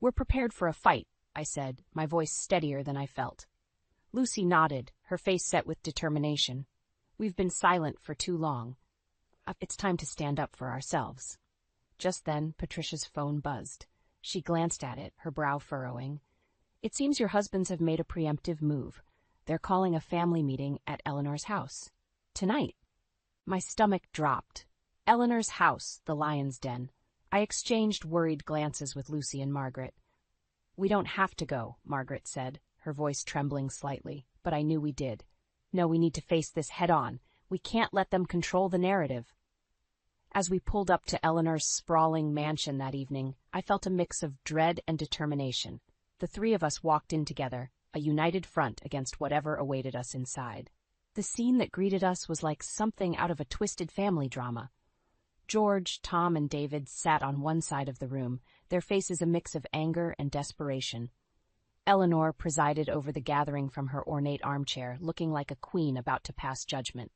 "We're prepared for a fight," I said, my voice steadier than I felt. Lucy nodded, her face set with determination. "We've been silent for too long. It's time to stand up for ourselves." Just then, Patricia's phone buzzed. She glanced at it, her brow furrowing. "It seems your husbands have made a preemptive move. They're calling a family meeting at Eleanor's house. Tonight." My stomach dropped. Eleanor's house, the lion's den. I exchanged worried glances with Lucy and Margaret. "We don't have to go," Margaret said, her voice trembling slightly, but I knew we did. "No, we need to face this head on. We can't let them control the narrative." As we pulled up to Eleanor's sprawling mansion that evening, I felt a mix of dread and determination. The three of us walked in together, a united front against whatever awaited us inside. The scene that greeted us was like something out of a twisted family drama. George, Tom, and David sat on one side of the room, their faces a mix of anger and desperation. Eleanor presided over the gathering from her ornate armchair, looking like a queen about to pass judgment.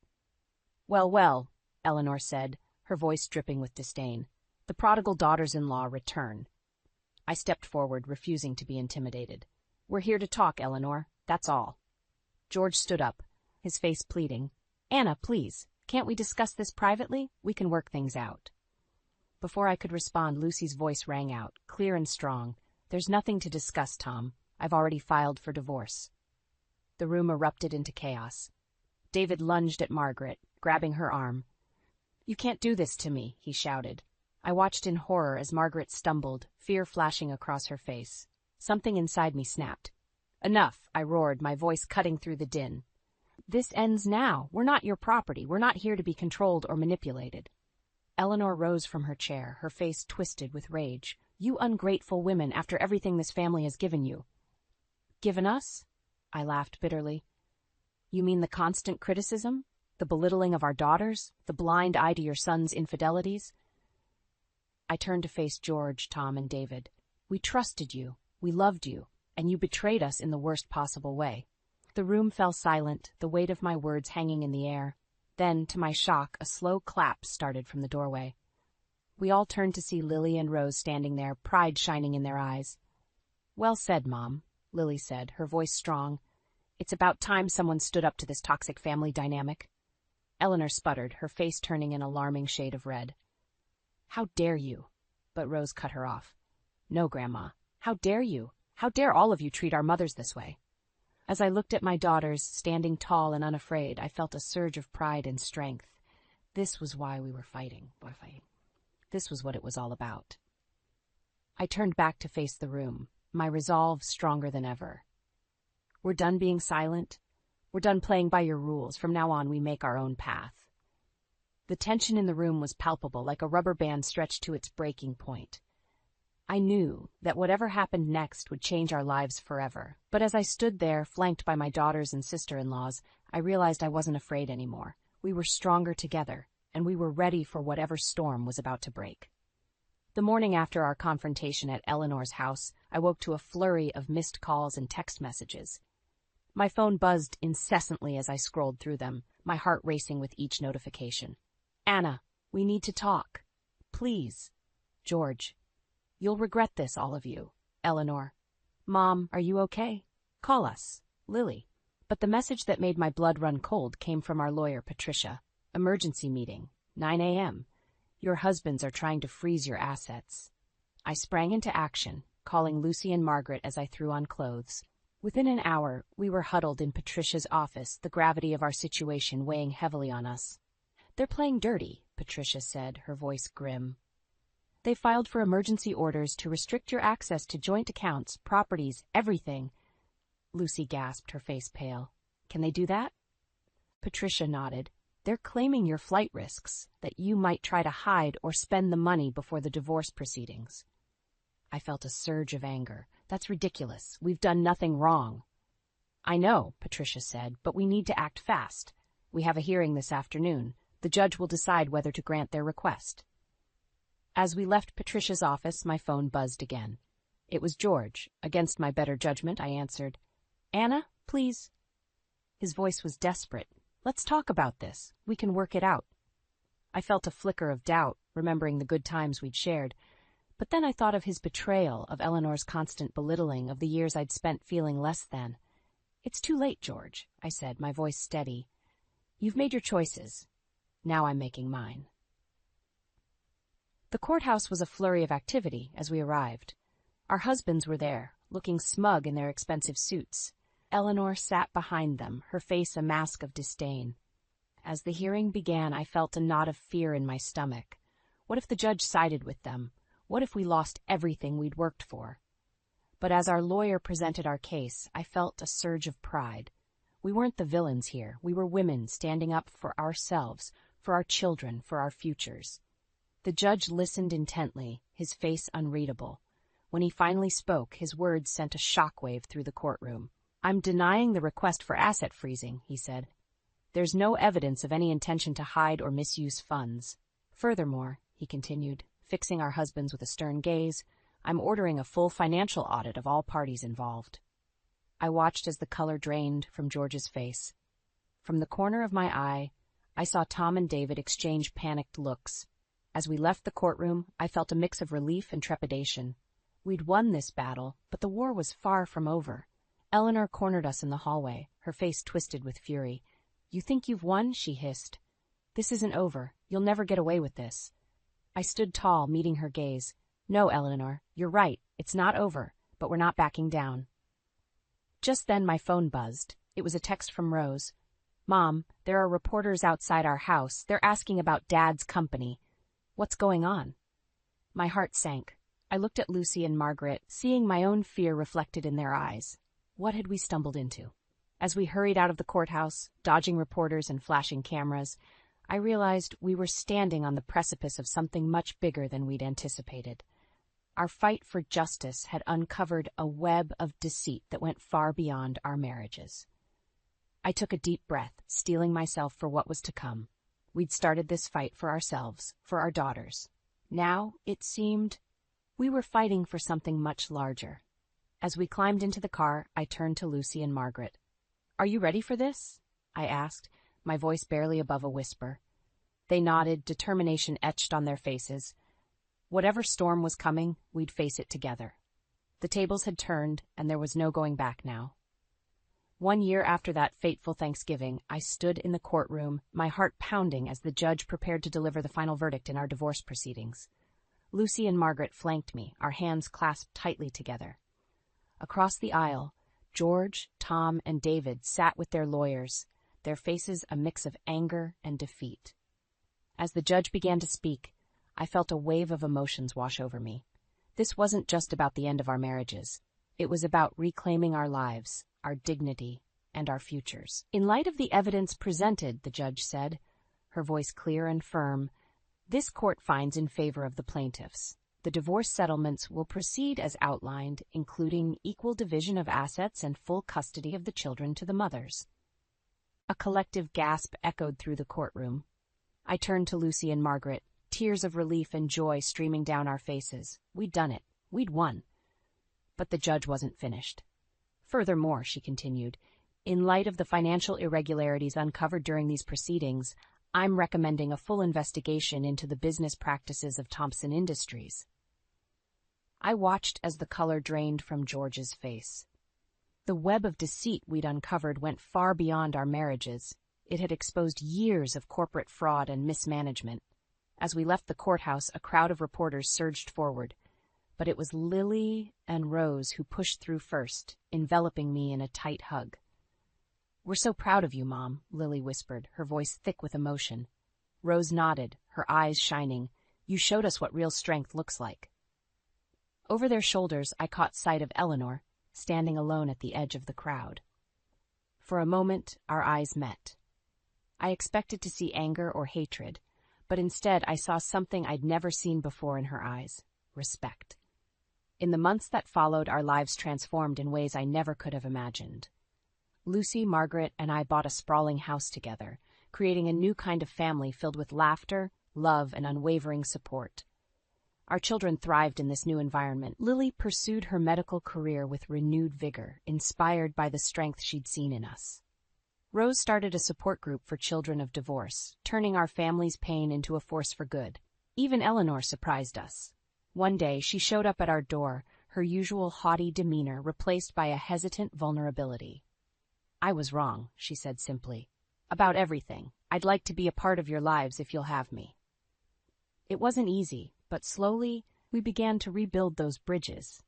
"Well, well," Eleanor said, her voice dripping with disdain. "The prodigal daughters-in-law return." I stepped forward, refusing to be intimidated. "We're here to talk, Eleanor. That's all." George stood up, his face pleading. "Anna, please, can't we discuss this privately? We can work things out." Before I could respond, Lucy's voice rang out, clear and strong. "There's nothing to discuss, Tom. I've already filed for divorce." The room erupted into chaos. David lunged at Margaret, grabbing her arm. "You can't do this to me," he shouted. I watched in horror as Margaret stumbled, fear flashing across her face. Something inside me snapped. "Enough," I roared, my voice cutting through the din. "This ends now. We're not your property. We're not here to be controlled or manipulated." Eleanor rose from her chair, her face twisted with rage. "You ungrateful women, after everything this family has given you." "Given us?" I laughed bitterly. "You mean the constant criticism? The belittling of our daughters? The blind eye to your son's infidelities?" I turned to face George, Tom, and David. "We trusted you. We loved you. And you betrayed us in the worst possible way." The room fell silent, the weight of my words hanging in the air. Then, to my shock, a slow clap started from the doorway. We all turned to see Lily and Rose standing there, pride shining in their eyes. "Well said, Mom," Lily said, her voice strong. "It's about time someone stood up to this toxic family dynamic." Eleanor sputtered, her face turning an alarming shade of red. "How dare you?" But Rose cut her off. "No, Grandma. How dare you? How dare all of you treat our mothers this way?" As I looked at my daughters, standing tall and unafraid, I felt a surge of pride and strength. This was why we were fighting. This was what it was all about. I turned back to face the room, my resolve stronger than ever. We're done being silent. We're done playing by your rules. From now on, we make our own path. The tension in the room was palpable, like a rubber band stretched to its breaking point. I knew that whatever happened next would change our lives forever, but as I stood there, flanked by my daughters and sister-in-laws, I realized I wasn't afraid anymore. We were stronger together, and we were ready for whatever storm was about to break. The morning after our confrontation at Eleanor's house, I woke to a flurry of missed calls and text messages. My phone buzzed incessantly as I scrolled through them, my heart racing with each notification. Anna, we need to talk. Please. George. You'll regret this, all of you. Eleanor. Mom, are you okay? Call us. Lily. But the message that made my blood run cold came from our lawyer, Patricia. Emergency meeting, 9 a.m. Your husbands are trying to freeze your assets. I sprang into action, calling Lucy and Margaret as I threw on clothes. Within an hour, we were huddled in Patricia's office, the gravity of our situation weighing heavily on us. They're playing dirty, Patricia said, her voice grim. They filed for emergency orders to restrict your access to joint accounts, properties, everything. Lucy gasped, her face pale. Can they do that? Patricia nodded. They're claiming your flight risks, that you might try to hide or spend the money before the divorce proceedings. I felt a surge of anger. That's ridiculous. We've done nothing wrong. I know, Patricia said, but we need to act fast. We have a hearing this afternoon. The judge will decide whether to grant their request. As we left Patricia's office, my phone buzzed again. It was George. Against my better judgment, I answered. Anna, please. His voice was desperate. Let's talk about this. We can work it out. I felt a flicker of doubt, remembering the good times we'd shared. But then I thought of his betrayal, of Eleanor's constant belittling, of the years I'd spent feeling less than. It's too late, George, I said, my voice steady. You've made your choices. Now I'm making mine. The courthouse was a flurry of activity as we arrived. Our husbands were there, looking smug in their expensive suits. Eleanor sat behind them, her face a mask of disdain. As the hearing began, I felt a knot of fear in my stomach. What if the judge sided with them? What if we lost everything we'd worked for? But as our lawyer presented our case, I felt a surge of pride. We weren't the villains here. We were women standing up for ourselves, for our children, for our futures. The judge listened intently, his face unreadable. When he finally spoke, his words sent a shockwave through the courtroom. I'm denying the request for asset freezing, he said. There's no evidence of any intention to hide or misuse funds. Furthermore, he continued, fixing our husbands with a stern gaze, I'm ordering a full financial audit of all parties involved. I watched as the color drained from George's face. From the corner of my eye, I saw Tom and David exchange panicked looks. As we left the courtroom, I felt a mix of relief and trepidation. We'd won this battle, but the war was far from over. Eleanor cornered us in the hallway, her face twisted with fury. You think you've won? She hissed. This isn't over. You'll never get away with this. I stood tall, meeting her gaze. No, Eleanor, you're right. It's not over, but we're not backing down. Just then my phone buzzed. It was a text from Rose. Mom, there are reporters outside our house. They're asking about Dad's company. What's going on? My heart sank. I looked at Lucy and Margaret, seeing my own fear reflected in their eyes. What had we stumbled into? As we hurried out of the courthouse, dodging reporters and flashing cameras, I realized we were standing on the precipice of something much bigger than we'd anticipated. Our fight for justice had uncovered a web of deceit that went far beyond our marriages. I took a deep breath, steeling myself for what was to come. We'd started this fight for ourselves, for our daughters. Now, it seemed, we were fighting for something much larger. As we climbed into the car, I turned to Lucy and Margaret. Are you ready for this? I asked, my voice barely above a whisper. They nodded, determination etched on their faces. Whatever storm was coming, we'd face it together. The tables had turned, and there was no going back now. 1 year after that fateful Thanksgiving, I stood in the courtroom, my heart pounding as the judge prepared to deliver the final verdict in our divorce proceedings. Lucy and Margaret flanked me, our hands clasped tightly together. Across the aisle, George, Tom, and David sat with their lawyers, their faces a mix of anger and defeat. As the judge began to speak, I felt a wave of emotions wash over me. This wasn't just about the end of our marriages. It was about reclaiming our lives, our dignity, and our futures. In light of the evidence presented, the judge said, her voice clear and firm, this court finds in favor of the plaintiffs. The divorce settlements will proceed as outlined, including equal division of assets and full custody of the children to the mothers. A collective gasp echoed through the courtroom. I turned to Lucy and Margaret, tears of relief and joy streaming down our faces. We'd done it. We'd won. But the judge wasn't finished. Furthermore, she continued, in light of the financial irregularities uncovered during these proceedings, I'm recommending a full investigation into the business practices of Thompson Industries. I watched as the color drained from George's face. The web of deceit we'd uncovered went far beyond our marriages. It had exposed years of corporate fraud and mismanagement. As we left the courthouse, a crowd of reporters surged forward. But it was Lily and Rose who pushed through first, enveloping me in a tight hug. We're so proud of you, Mom, Lily whispered, her voice thick with emotion. Rose nodded, her eyes shining. You showed us what real strength looks like. Over their shoulders, I caught sight of Eleanor, standing alone at the edge of the crowd. For a moment, our eyes met. I expected to see anger or hatred, but instead I saw something I'd never seen before in her eyes: respect. In the months that followed, our lives transformed in ways I never could have imagined. Lucy, Margaret, and I bought a sprawling house together, creating a new kind of family filled with laughter, love, and unwavering support. Our children thrived in this new environment. Lily pursued her medical career with renewed vigor, inspired by the strength she'd seen in us. Rose started a support group for children of divorce, turning our family's pain into a force for good. Even Eleanor surprised us. One day, she showed up at our door, her usual haughty demeanor replaced by a hesitant vulnerability. I was wrong, she said simply. About everything. I'd like to be a part of your lives if you'll have me. It wasn't easy, but slowly, we began to rebuild those bridges.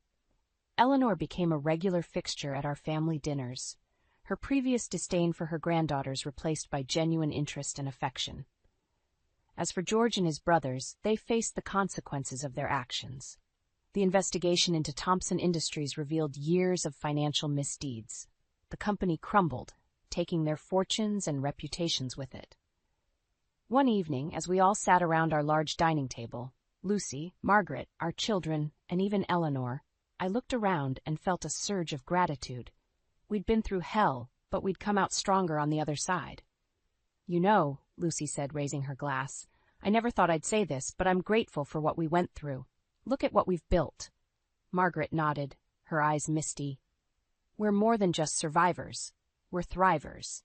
Eleanor became a regular fixture at our family dinners, her previous disdain for her granddaughters replaced by genuine interest and affection. As for George and his brothers, they faced the consequences of their actions. The investigation into Thompson Industries revealed years of financial misdeeds. The company crumbled, taking their fortunes and reputations with it. One evening, as we all sat around our large dining table, Lucy, Margaret, our children, and even Eleanor, I looked around and felt a surge of gratitude. We'd been through hell, but we'd come out stronger on the other side. You know, Lucy said, raising her glass, I never thought I'd say this, but I'm grateful for what we went through. Look at what we've built. Margaret nodded, her eyes misty. We're more than just survivors. We're thrivers.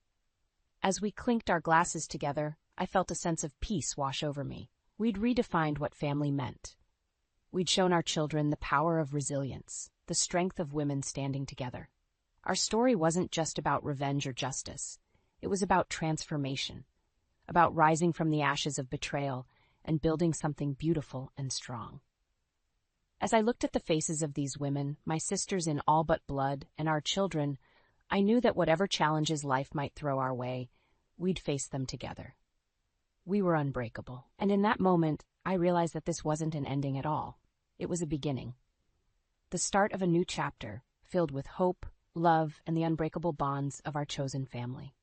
As we clinked our glasses together, I felt a sense of peace wash over me. We'd redefined what family meant. We'd shown our children the power of resilience, the strength of women standing together. Our story wasn't just about revenge or justice. It was about transformation, about rising from the ashes of betrayal and building something beautiful and strong. As I looked at the faces of these women, my sisters in all but blood, and our children, I knew that whatever challenges life might throw our way, we'd face them together. We were unbreakable, and in that moment, I realized that this wasn't an ending at all. It was a beginning. The start of a new chapter, filled with hope, love, and the unbreakable bonds of our chosen family.